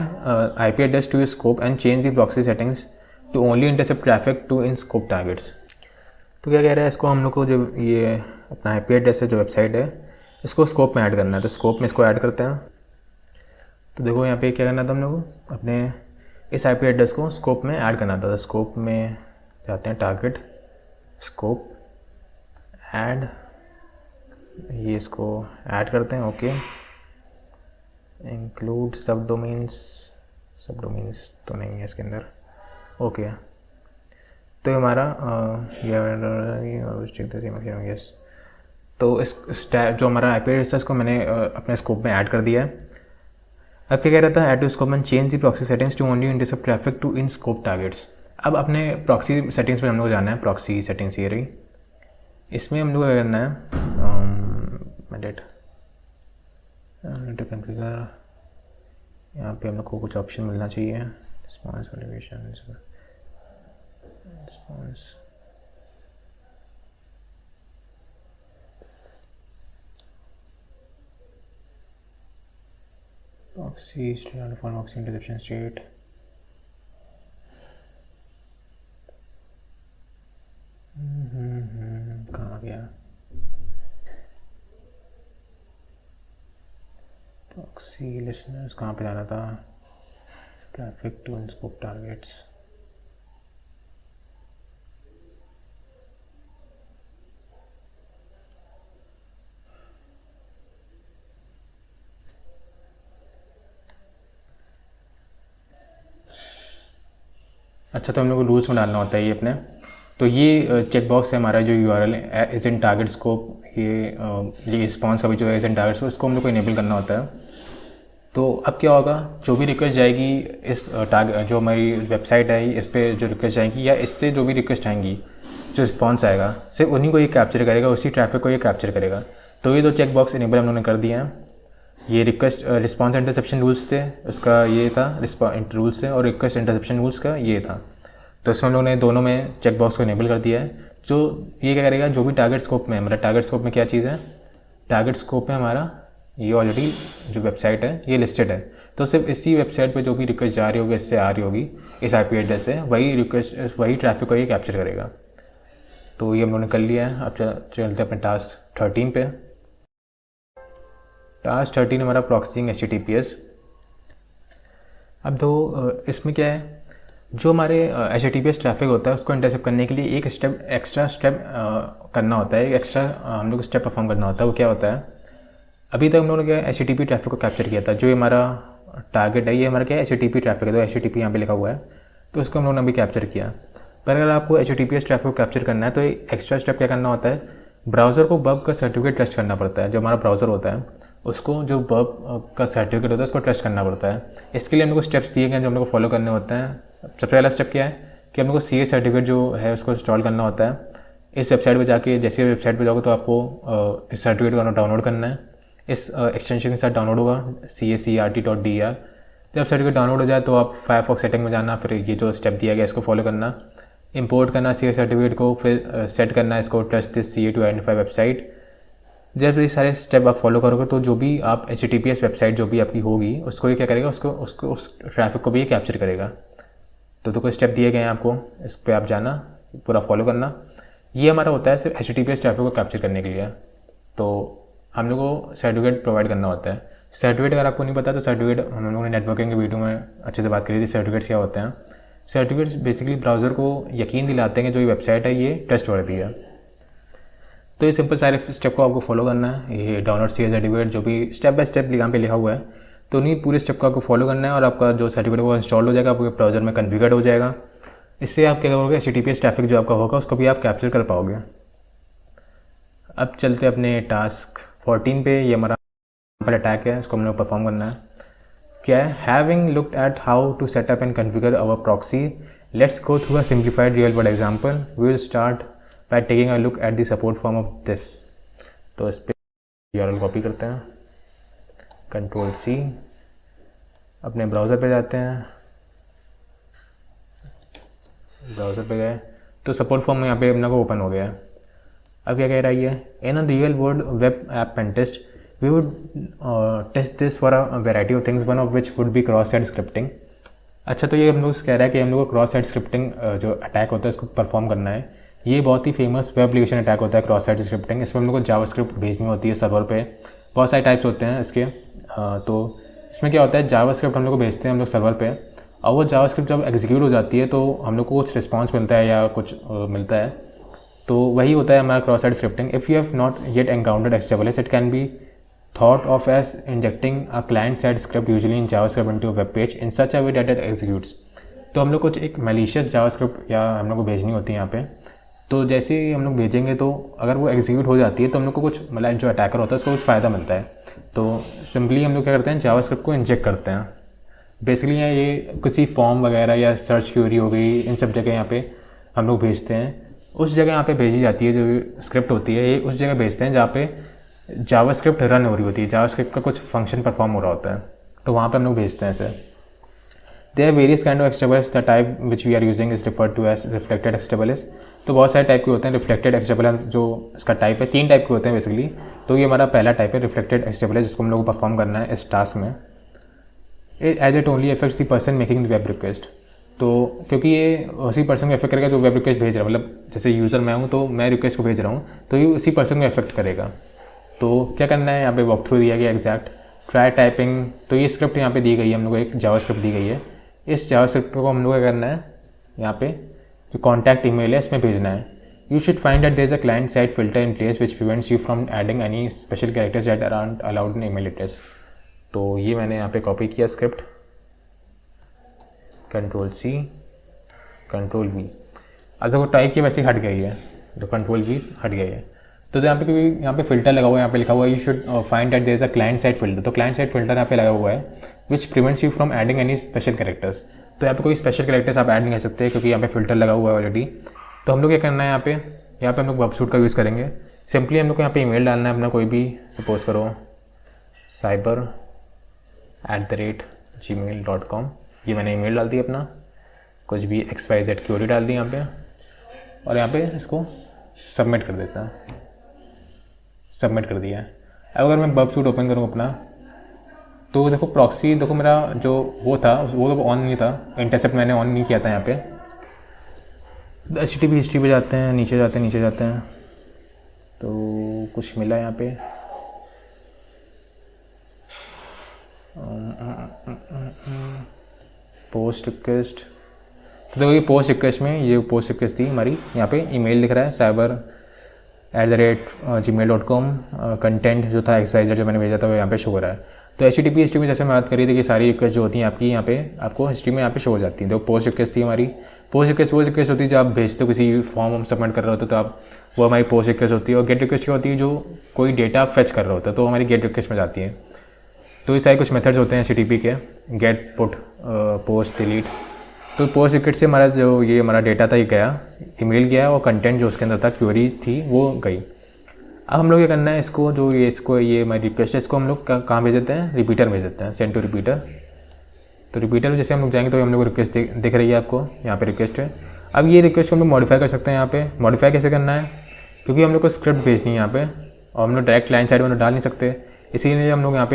IP address to your scope and change the proxy settings to only intercept traffic to in scope targets. तो क्या कह रहा है, इसको हम लोग को जो ये अपना IP एड्रेस है, जो वेबसाइट है, इसको स्कोप में ऐड करना है। तो स्कोप में इसको ऐड करते हैं। तो देखो यहाँ पे क्या करना था हम लोग को, अपने इस IP एड्रेस को स्कोप में ऐड करना था। स्कोप में जाते हैं, टारगेट स्कोप ऐड, ये इसको ऐड करते हैं। ओके, इंक्लूड सब डोमेन्स तो नहीं है इसके अंदर। ओके, तो हमारा यस, तो इस जो हमारा IP एड्रेस है इसको मैंने अपने स्कोप में ऐड कर दिया है। अब क्या कह रहा था, add to scope and change the proxy settings to only intercept traffic to in scope targets. अब अपने प्रॉक्सी सेटिंग्स में हम लोग जाना है, प्रॉक्सी सेटिंग्स ये रही। इसमें हम लोग क्या करना है, मैंडेट कॉन्फ़िगर, यहाँ पे हम लोग को कुछ ऑप्शन मिलना चाहिए, response elevation, response, proxy state, proxy interception state, कहाँ गया प्रॉक्सी लिसनर्स, कहाँ पे जाना था, ट्रैफिक टू स्कोप टारगेट्स। अच्छा, तो हम लोग को रूल्स में डालना होता है ये अपने। तो ये चेक बॉक्स है हमारा, जो URL is in target scope, ये रिस्पॉन्स का भी जो है इज इन टारगेट स्कोप, इसको हम लोग को इनेबल करना होता है। तो अब क्या होगा, जो भी रिक्वेस्ट जाएगी इस जो हमारी वेबसाइट है इस पर जो रिक्वेस्ट जाएंगी, या इससे जो भी रिक्वेस्ट आएंगी, जो रिस्पॉन्स आएगा सिर्फ उन्हीं को ये कैप्चर करेगा, उसी ट्रैफिक को ये कैप्चर करेगा। तो ये दो चेक बॉक्स इनेबल हम लोगों ने कर दिए हैं। ये रिक्वेस्ट रिस्पॉन्स इंटरसेप्शन रूल्स थे, उसका ये था रूल्स थे, और रिक्वेस्ट इंटरसेप्शन रूल्स का ये था। तो इसमें हम लोगों ने दोनों में चेक बॉक्स को इनेबल कर दिया है। जो ये क्या करेगा, जो भी टारगेट स्कोप में, मतलब टारगेट स्कोप में क्या चीज़ है, टारगेट स्कोप में हमारा ये ऑलरेडी जो वेबसाइट है ये लिस्टेड है। तो सिर्फ इसी वेबसाइट पे जो भी रिक्वेस्ट जा रही होगी, इससे आ रही होगी इस IP एड्रेस से, वही रिक्वेस्ट, वही ट्रैफिक को ये कैप्चर करेगा। तो ये हम लोगों ने कर लिया है। अब चलते अपने टास्क 13 पे। टास्क 13 हमारा प्रॉक्सिंग HTTPS। अब इसमें क्या है, जो हमारे HTTPS ट्रैफिक होता है उसको इंटरसेप्ट करने के लिए एक एक्स्ट्रा स्टेप करना होता है, एक एक्स्ट्रा हम लोग स्टेप परफॉर्म करना होता है। वो क्या होता है, अभी तक हम लोगों ने क्या HTTP ट्रैफिक को कैप्चर किया था, जो हमारा टारगेट है ये हमारा क्या है HTTP ट्रैफिक है, तो HTTP यहाँ पे लिखा हुआ है, तो उसको हम लोगों ने अभी कैप्चर किया। पर अगर आपको HTTPS ट्रैफिक को कैप्चर करना है तो एक्स्ट्रा स्टेप क्या करना होता है, ब्राउज़र को बग का सर्टिफिकेट टेस्ट करना पड़ता है। जो हमारा ब्राउज़र होता है उसको जो बग का सर्टिफिकेट होता है उसको टेस्ट करना पड़ता है। इसके लिए हम लोग को स्टेप्स दिए गए जो हम लोग को फॉलो करने होते हैं। सबसे पहला स्टेप क्या है कि हम लोग को CA सर्टिफिकेट जो है उसको इंस्टॉल करना होता है। इस वेबसाइट पर जाके, जैसे वेबसाइट पर जाओगे तो आपको इस सर्टिफिकेट को डाउनलोड करना है। इस एक्सटेंशन के साथ डाउनलोड होगा CACRT.DER। जब सर्टिफिकेट डाउनलोड हो जाए तो आप फायरफॉक्स सेटिंग में जाना, फिर ये जो स्टेप दिया गया इसको फॉलो करना, इंपोर्ट करना CA सर्टिफिकेट को, फिर सेट करना इसको trust this CA to identify website. जब ये सारे स्टेप आप फॉलो करोगे तो जो भी आप HTTPS वेबसाइट जो भी आपकी होगी उसको ये क्या करेगा, उसको उस ट्रैफिक को भी ये कैप्चर करेगा। तो कोई स्टेप दिए गए हैं आपको, इस पर आप जाना, पूरा फॉलो करना। ये हमारा होता है सिर्फ HTTPS ट्रैफिक को कैप्चर करने के लिए। तो हम लोग को सर्टिफिकेट प्रोवाइड करना होता है। सर्टिफिकेट अगर आपको नहीं पता तो सर्टिफिकेट हम लोगों ने नेटवर्किंग के वीडियो में अच्छे से बात करी थी, सर्टिफिकेट्स क्या होते हैं। सर्टिफिकेट्स बेसिकली ब्राउज़र को यकीन दिलाते हैं कि जो ये वेबसाइट है ये ट्रस्टवर्दी है। तो ये सिंपल सारे स्टेप को आपको फॉलो करना है। ये डाउनलोड CA सर्टिफिकेट जो भी स्टेप बाय स्टेप यहाँ पे लिखा हुआ है, तो नहीं पूरे स्टेप को आपको फॉलो करना है और आपका जो सर्टिफिकेट वो इंस्टॉल हो जाएगा, आपके ब्राउज़र में कन्फिगर्ड हो जाएगा। इससे आप क्या करोगे, HTTPS ट्रैफिक जो आपका होगा उसको भी आप कैप्चर कर पाओगे। अब चलते अपने टास्क 14 पे। ये हमारा अटैक है, इसको हमने परफॉर्म करना है। क्या है, having looked at how to set up and configure our proxy, let's go through a simplified real world example. We will start by taking a look at the support form of this. तो इस पर URL copy करते हैं, Ctrl+C, अपने browser पे जाते हैं, browser पे गए तो सपोर्ट फॉर्म में यहाँ पे अपना को ओपन हो गया है। अब क्या कह रहा है ये, in a real world web app pen test we would test this for a variety of things, one of which would be cross site scripting. अच्छा, तो ये हम लोग कह रहा है कि हम लोग को क्रॉस साइट स्क्रिप्टिंग जो अटैक होता है इसको परफॉर्म करना है। ये बहुत ही फेमस वेब एप्लीकेशन अटैक होता है क्रॉस साइट स्क्रिप्टिंग। इसमें हम लोग को जावास्क्रिप्ट भेजनी होती है सर्वर पे। बहुत सारे टाइप्स होते हैं इसके। तो इसमें क्या होता है, जावास्क्रिप्ट हम लोग को भेजते हैं हम लोग सर्वर पे, और वो जावास्क्रिप्ट जब एग्जीक्यूट हो जाती है तो हम लोग को कुछ रिस्पॉन्स मिलता है या कुछ मिलता है। तो वही होता है हमारा cross site scripting. If you have not yet encountered XWS, it can be thought of as injecting a client-side script usually in JavaScript into a web page in such a way that it executes। तो हम लोग कुछ एक malicious JavaScript या हम लोग को भेजनी होती है यहाँ पे। तो जैसे ही हम लोग भेजेंगे तो अगर वो एग्जीक्यूट हो जाती है तो हम लोग को कुछ, मतलब जो अटैकर होता है उसको कुछ फ़ायदा मिलता है। तो सिंपली हम लोग क्या करते हैं, जावास्क्रिप्ट को इंजेक्ट करते हैं। बेसिकली ये कुछ ही फॉर्म वगैरह या सर्च क्वेरी हो गई, इन सब जगह यहाँ पे हम लोग भेजते हैं। उस जगह यहाँ पे भेजी जाती है जो स्क्रिप्ट होती है, ये उस जगह भेजते हैं जहाँ पे जावास्क्रिप्ट रन हो रही होती है, जावास्क्रिप्ट का कुछ फंक्शन परफॉर्म हो रहा होता है, तो वहाँ पे हम लोग भेजते हैं इसे। There various kind of extables, the type which we are using is referred to as reflected extables. तो बहुत सारे टाइप के होते हैं रिफ्लेक्टेड एक्सटेबल, जो इसका टाइप है 3 टाइप के होते हैं बेसिकली। तो ये हमारा पहला टाइप है रिफ्लेक्टेड एक्सटेबल, जिसको हम लोग को परफॉर्म करना है इस टास्क में। As it only affects the person making the web request. तो क्योंकि ये उसी पर्सन को इफेक्ट करेगा जो वेब रिक्वेस्ट भेज रहा है, मतलब जैसे यूज़र मैं हूँ तो मैं रिक्वेस्ट को भेज रहा हूँ, तो ये उसी पर्सन को इफेक्ट करेगा। तो क्या करना है, यहाँ पे वॉक थ्रू दिया गया एग्जैक्ट ट्राई टाइपिंग। तो ये स्क्रिप्ट यहाँ पे दी गई है, हम लोग को एक जावा स्क्रिप्ट दी गई है। इस जावा स्क्रिप्ट को हम लोग क्या करना है, यहाँ पे जो कॉन्टैक्ट ईमेल है इसमें भेजना है। You should find that there is a client side filter in place which prevents you from adding any special characters that aren't allowed in email address. तो ये मैंने यहाँ पे कॉपी किया स्क्रिप्ट, Ctrl+C Ctrl+V। अब देखो टाइप की वैसे हट गई है, तो Ctrl+V हट गई है। तो यहाँ पे क्योंकि यहाँ पे फिल्टर लगा हुआ है, यहाँ पे लिखा हुआ है you should find that there is a client side filter. तो क्लाइंट साइड फिल्टर यहाँ पे लगा हुआ है which prevents you from adding any special characters. तो यहाँ पे कोई स्पेशल कैरेक्टर्स आप ऐड नहीं कर सकते क्योंकि यहाँ पे फिल्टर लगा हुआ है ऑलरेडी। तो हम लोग क्या करना है, यहाँ पे हम लोग वेबसूट का यूज़ करेंगे। सिंपली हम लोग को यहाँ पे ईमेल डालना है अपना, कोई भी सपोज करो cyber@gmail.com। ये मैंने ईमेल डाल दी अपना, कुछ भी XYZ क्वेरी डाल दी यहाँ पे, और यहाँ पे इसको सबमिट कर देता है। सबमिट कर दिया है। अब अगर मैं वेबसूट ओपन करूँ अपना, तो देखो प्रॉक्सी, देखो मेरा जो वो था वो तो ऑन नहीं था, इंटरसेप्ट मैंने ऑन नहीं किया था। यहाँ पे HTTP हिस्ट्री पे जाते हैं, नीचे जाते हैं, तो कुछ मिला यहाँ पे। पोस्ट रिक्वेस्ट, तो देखो ये पोस्ट रिक्वेस्ट में, ये पोस्ट रिक्वेस्ट थी हमारी। यहाँ पे ईमेल लिख रहा है cyber@gmail.com। कंटेंट जो था XYZ जो मैंने भेजा था वो यहाँ पे शो हो रहा है। तो HTTP हिस्ट्री में जैसे मैं बात करी थी कि सारी रिक्वेस्ट जो होती हैं आपकी यहाँ पे आपको हिस्ट्री में यहाँ पे शो हो जाती है। तो पोस्ट रिक्वेस्ट थी हमारी। पोस्ट रिक्वेस्ट वो रिक्वेस्ट होती है जो आप भेजते हो, किसी फॉर्म हम सबमिट कर रहे होते तो आप, वो हमारी पोस्ट रिक्वेस्ट होती है। और गेट रिक्वेस्ट क्या होती है, जो कोई डेटा फेच कर रहा होता है तो हमारी गेट रिक्वेस्ट में जाती है। तो ये सारे कुछ मेथड्स होते हैं HTTP के, गेट, पुट, पोस्ट, डिलीट। तो पोस्ट रिक्वेस्ट से हमारा जो ये हमारा डेटा था ये गया, ईमेल गया, और कंटेंट जो उसके अंदर था क्वेरी थी वो गई। अब हम लोग ये करना है इसको, जो ये हमारी रिक्वेस्ट है, इसको हम लोग कहाँ भेज देते हैं, रिपीटर भेज देते हैं, सेंड टू रिपीटर। तो रिपीटर जैसे हम लोग जाएंगे तो हम लोग को रिक्वेस्ट दिख रही है आपको, यहाँ पे रिक्वेस्ट है। अब ये रिक्वेस्ट को हम लोग मॉडिफाई कर सकते हैं। यहाँ पे मॉडिफाई कैसे करना है, क्योंकि हम लोग को स्क्रिप्ट भेजनी है यहाँ पे, और हम लोग डायरेक्ट क्लाइंट साइड में डाल नहीं सकते, इसीलिए हम लोग यहाँ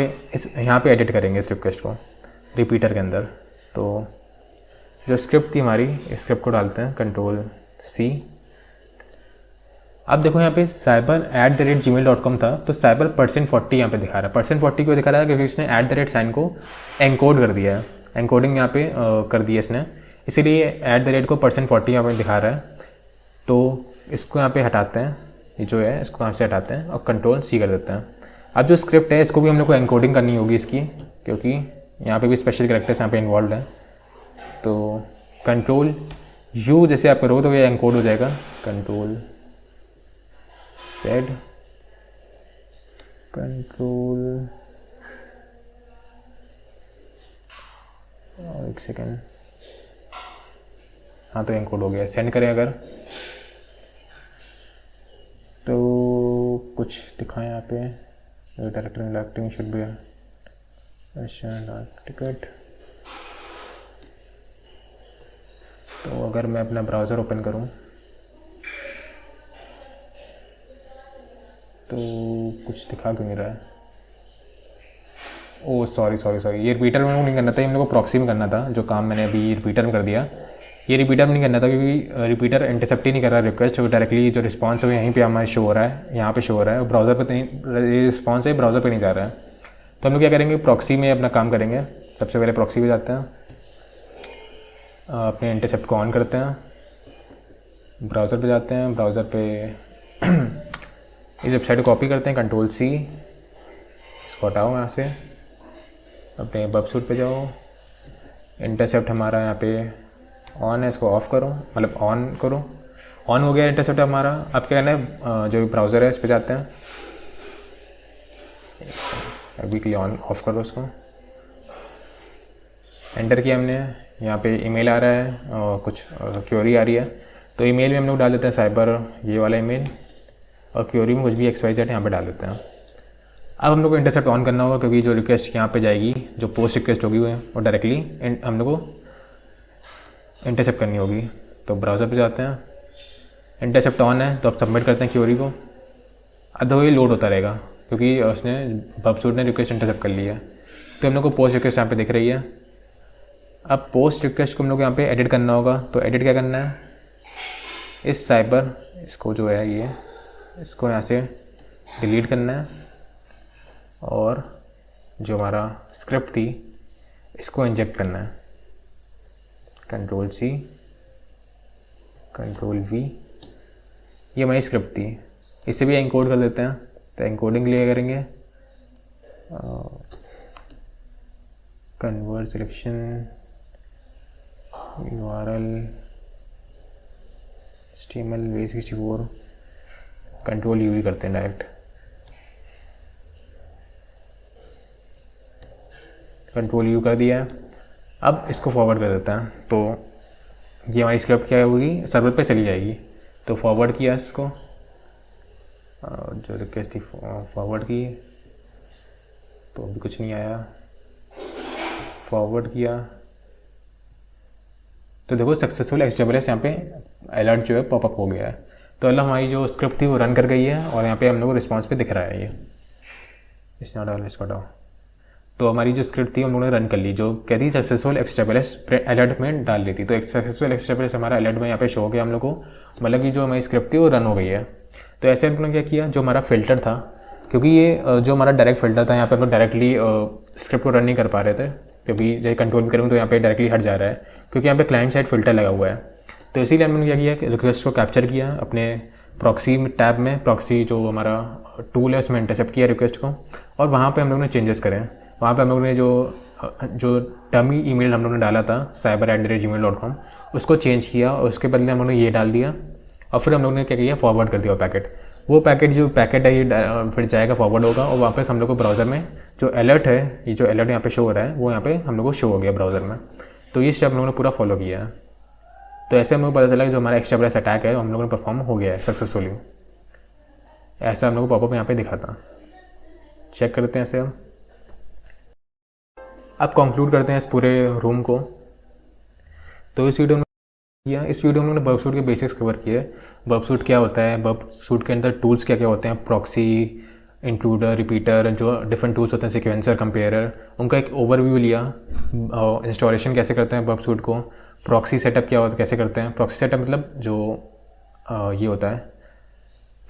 पे एडिट करेंगे इस रिक्वेस्ट को रिपीटर के अंदर। तो जो स्क्रिप्ट थी हमारी, इस स्क्रिप्ट को डालते हैं, Ctrl+C। अब देखो यहाँ पे cyber@gmail.com था, तो cyber %40 यहाँ पे दिखा रहा है। %40 क्यों दिखा रहा है, क्योंकि इसने @ साइन को एनकोड कर दिया है, एनकोडिंग यहाँ पे कर दी है इसने, इसीलिए @ को %40 यहाँ पे दिखा रहा है। तो इसको यहाँ पे हटाते हैं, ये जो है इसको यहाँ से हटाते हैं और Ctrl+C कर देते हैं। अब जो स्क्रिप्ट है इसको भी हम लोग को एनकोडिंग करनी होगी इसकी, क्योंकि यहाँ पे भी स्पेशल कैरेक्टर्स यहाँ पे इन्वॉल्व है। तो Ctrl+U जैसे आप करोगे तो ये एनकोड हो जाएगा, Ctrl+Z, एक सेकेंड, हाँ तो एनकोड हो गया। सेंड करें अगर, तो कुछ दिखाएं यहाँ पे, director interacting should be ticket. तो अगर मैं अपना ब्राउज़र ओपन करूं तो कुछ दिखा क्यों नहीं रहा है। ओह सॉरी, ये रिपीटर में नहीं करना था, ये हम लोग को प्रॉक्सी में करना था। जो काम मैंने अभी रिपीटर में कर दिया, ये रिपीटर में नहीं करना था, क्योंकि रिपीटर इंटरसेप्ट ही नहीं कर रहा रिक्वेस्ट, तो डायरेक्टली जो रिस्पॉन्स है वो यहीं पे हमारे शो हो रहा है, यहाँ पे शो हो रहा है, ब्राउज़र पे नहीं, रिस्पॉन्स है ब्राउज़र पे नहीं जा रहा है। तो हम लोग क्या करेंगे, प्रॉक्सी में अपना काम करेंगे। सबसे पहले प्रॉक्सी पे जाते हैं, अपने इंटरसेप्ट को ऑन करते हैं, ब्राउज़र पे जाते हैं, ब्राउज़र पे इस वेबसाइट को कॉपी करते हैं, Ctrl+C, इसको हटाओ यहाँ से, अपने वेबसाइट पे जाओ, इंटरसेप्ट हमारा यहाँ पे ऑन है, इसको ऑफ करो, मतलब ऑन करो। ऑन हो गया इंटरसेप्ट हमारा। अब क्या करना है, जो भी ब्राउज़र है इस पर जाते हैं, अभी के लिए ऑन ऑफ करो इसको। एंटर किया हमने, यहाँ पे ईमेल आ रहा है और कुछ क्वेरी आ रही है। तो ईमेल में हम लोग डाल देते हैं साइबर ये वाला ईमेल, और क्वेरी में कुछ भी XYZ यहाँ पे डाल देते हैं। अब हम लोग को इंटरसेप्ट ऑन करना होगा, क्योंकि जो रिक्वेस्ट यहाँ पे जाएगी, जो पोस्ट रिक्वेस्ट होगी वो डायरेक्टली हम लोग को इंटरसेप्ट करनी होगी। तो ब्राउज़र पे जाते हैं, इंटरसेप्ट ऑन है तो अब सबमिट करते हैं क्वेरी को। अब ये लोड होता रहेगा क्योंकि उसने बबसूट ने रिक्वेस्ट इंटरसेप्ट कर लिया है। तो हम लोग को पोस्ट रिक्वेस्ट यहाँ पे दिख रही है। अब पोस्ट रिक्वेस्ट को हम लोग यहाँ पे एडिट करना होगा। तो एडिट क्या करना है, इस साइबर इसको जो है ये इसको यहाँ से डिलीट करना है, और जो हमारा स्क्रिप्ट थी इसको इंजेक्ट करना है। Ctrl+C Ctrl+V, ये हमारी स्क्रिप्ट थी, इसे भी एनकोड कर देते हैं। तो एनकोडिंग के लिए करेंगे convert selection URL HTML base64, Ctrl+U करते हैं डायरेक्ट, Ctrl+U कर दिया है। अब इसको फॉरवर्ड कर देते हैं। तो ये हमारी स्क्रिप्ट क्या होगी, सर्वर पे चली जाएगी। तो फॉरवर्ड किया इसको, जो रिक्वेस्ट थी फॉरवर्ड की, तो अभी कुछ नहीं आया। फॉरवर्ड किया तो देखो सक्सेसफुल XWS यहाँ पे अलर्ट जो है पॉपअप हो गया है। तो अल्लाह हमारी जो स्क्रिप्ट थी वो रन कर गई है, और यहाँ पे हम लोग को रिस्पॉन्स पे दिख रहा है ये इसको हटाओ। तो हमारी जो स्क्रिप्ट थी हम लोगों ने रन कर ली, जो कहती सक्सेसफुल XWS अलर्ट में डाल दी थी। तो एक सक्सेसफुल XWS हमारा अलर्ट में यहाँ पे शो हो गया हम लोग को, मतलब कि जो हमारी स्क्रिप्ट थी वो रन हो गई है। तो ऐसे हम लोगों ने क्या किया, जो हमारा फ़िल्टर था, क्योंकि ये जो हमारा डायरेक्ट फ़िल्टर था, यहाँ पे हम लोग डायरेक्टली स्क्रिप्ट को रन नहीं कर पा रहे थे, क्योंकि जैसे कंट्रोल करूँ तो यहाँ पे डायरेक्टली हट जा रहा है, क्योंकि यहाँ पे क्लाइंट साइड फ़िल्टर लगा हुआ है। तो इसीलिए हमने क्या किया कि रिक्वेस्ट को कैप्चर किया अपने प्रॉक्सी टैब में, प्रॉक्सी जो हमारा टूल है उसमें इंटरसेप्ट किया रिक्वेस्ट को, और वहाँ पे हम लोगों ने चेंजेस करें। वहाँ पे हम लोगों ने जो डमी ईमेल हम लोगों ने डाला था cyber@gmail.com उसको चेंज किया, और उसके बदले हम लोगों ने ये डाल दिया, और फिर हम लोगों ने क्या किया, फॉरवर्ड कर दिया पैकेट। वो पैकेट है ये फिर जाएगा, फॉरवर्ड होगा, और वापस हम लोग को ब्राउज़र में जो अलर्ट है, ये जो अलर्ट यहाँ पे शो हो रहा है वो यहाँ पे हम लोग को शो हो गया ब्राउज़र में। तो ये स्टेप हम लोगों ने पूरा फॉलो किया है। तो ऐसे हम लोग को पता चला कि जो हमारा XWS अटैक है हम लोगों ने परफॉर्म हो गया है सक्सेसफुली। ऐसा हम लोग को पॉपअप यहाँ पे दिखा था। चेक करते हैं ऐसे हम। अब कंक्लूड करते हैं इस पूरे रूम को। तो इस वीडियो में हमने बबसूट के बेसिक्स कवर किए। बबसूट क्या होता है, बबसूट के अंदर टूल्स क्या क्या होते हैं, प्रॉक्सी, इंक्लूडर, रिपीटर, जो डिफरेंट टूल्स होते हैं, सिक्वेंसर, कंपेयरर, उनका एक ओवरव्यू लिया। इंस्टॉलेशन कैसे करते हैं बबसूट को, प्रॉक्सी सेटअप क्या होता है, कैसे करते हैं। प्रॉक्सी सेटअप मतलब जो ये होता है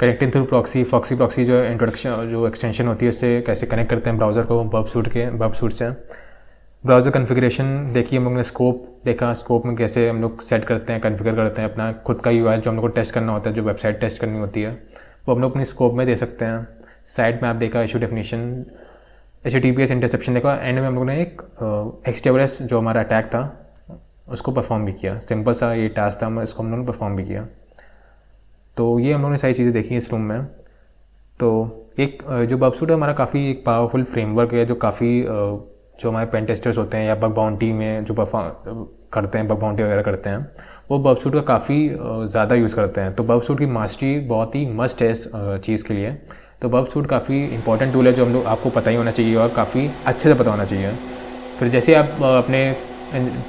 कनेक्टिंग थ्रू प्रॉक्सी जो इंट्रोडक्शन जो एक्सटेंशन होती है उससे कैसे कनेक्ट करते हैं ब्राउज़र को बबसूट से। ब्राउज़र कॉन्फ़िगरेशन देखिए हम लोग ने, स्कोप देखा, स्कोप में कैसे हम लोग सेट करते हैं, कॉन्फ़िगर करते हैं अपना खुद का UI जो हम लोग को टेस्ट करना होता है, जो वेबसाइट टेस्ट करनी होती है वो हम लोग अपनी स्कोप में दे सकते हैं। साइट मैप देखा, इशू डेफिनेशन, HTTPS इंटरसेप्शन देखा। एंड में हम लोग ने एक XWS जो हमारा अटैक था उसको परफॉर्म भी किया। सिंपल सा ये टास्क था, इसको हम लोगों ने परफॉर्म भी किया। तो ये हम लोगों ने सारी चीज़ें देखी इस रूम में। तो एक जो बबसूट है हमारा काफ़ी एक पावरफुल फ्रेमवर्क है, जो काफ़ी जो हमारे पेन टेस्टर्स होते हैं या बग बाउंटी में जो परफॉर्म करते हैं, बग बाउंटी वगैरह करते हैं, वो बबसूट का काफ़ी ज़्यादा यूज़ करते हैं। तो बबसूट की मास्टरी बहुत ही मस्ट है इस चीज़ के लिए। तो बबसूट काफ़ी इंपॉर्टेंट टूल है जो हम लोग आपको पता ही होना चाहिए और काफ़ी अच्छे से पता होना चाहिए। फिर जैसे आप अपने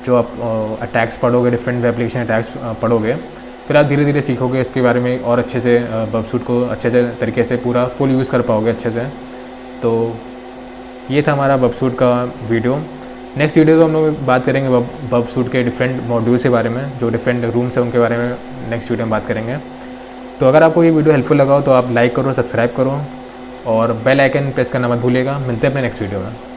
जो आप अटैक्स पढ़ोगे, डिफरेंट एप्लीकेशन अटैक्स पढ़ोगे, फिर आप धीरे धीरे सीखोगे इसके बारे में और अच्छे से बबसूट को अच्छे से तरीके से पूरा फुल यूज़ कर पाओगे अच्छे से। तो ये था हमारा बबसूट का वीडियो। नेक्स्ट वीडियो को हम लोग बात करेंगे बबसूट के डिफरेंट मॉड्यूल्स के बारे में, जो डिफरेंट रूम्स हैं उनके बारे में नेक्स्ट वीडियो में बात करेंगे। तो अगर आपको ये वीडियो हेल्पफुल लगा हो तो आप लाइक करो, सब्सक्राइब करो और बेल आइकन प्रेस करना मत भूलिएगा। मिलते हैं अपने नेक्स्ट वीडियो में।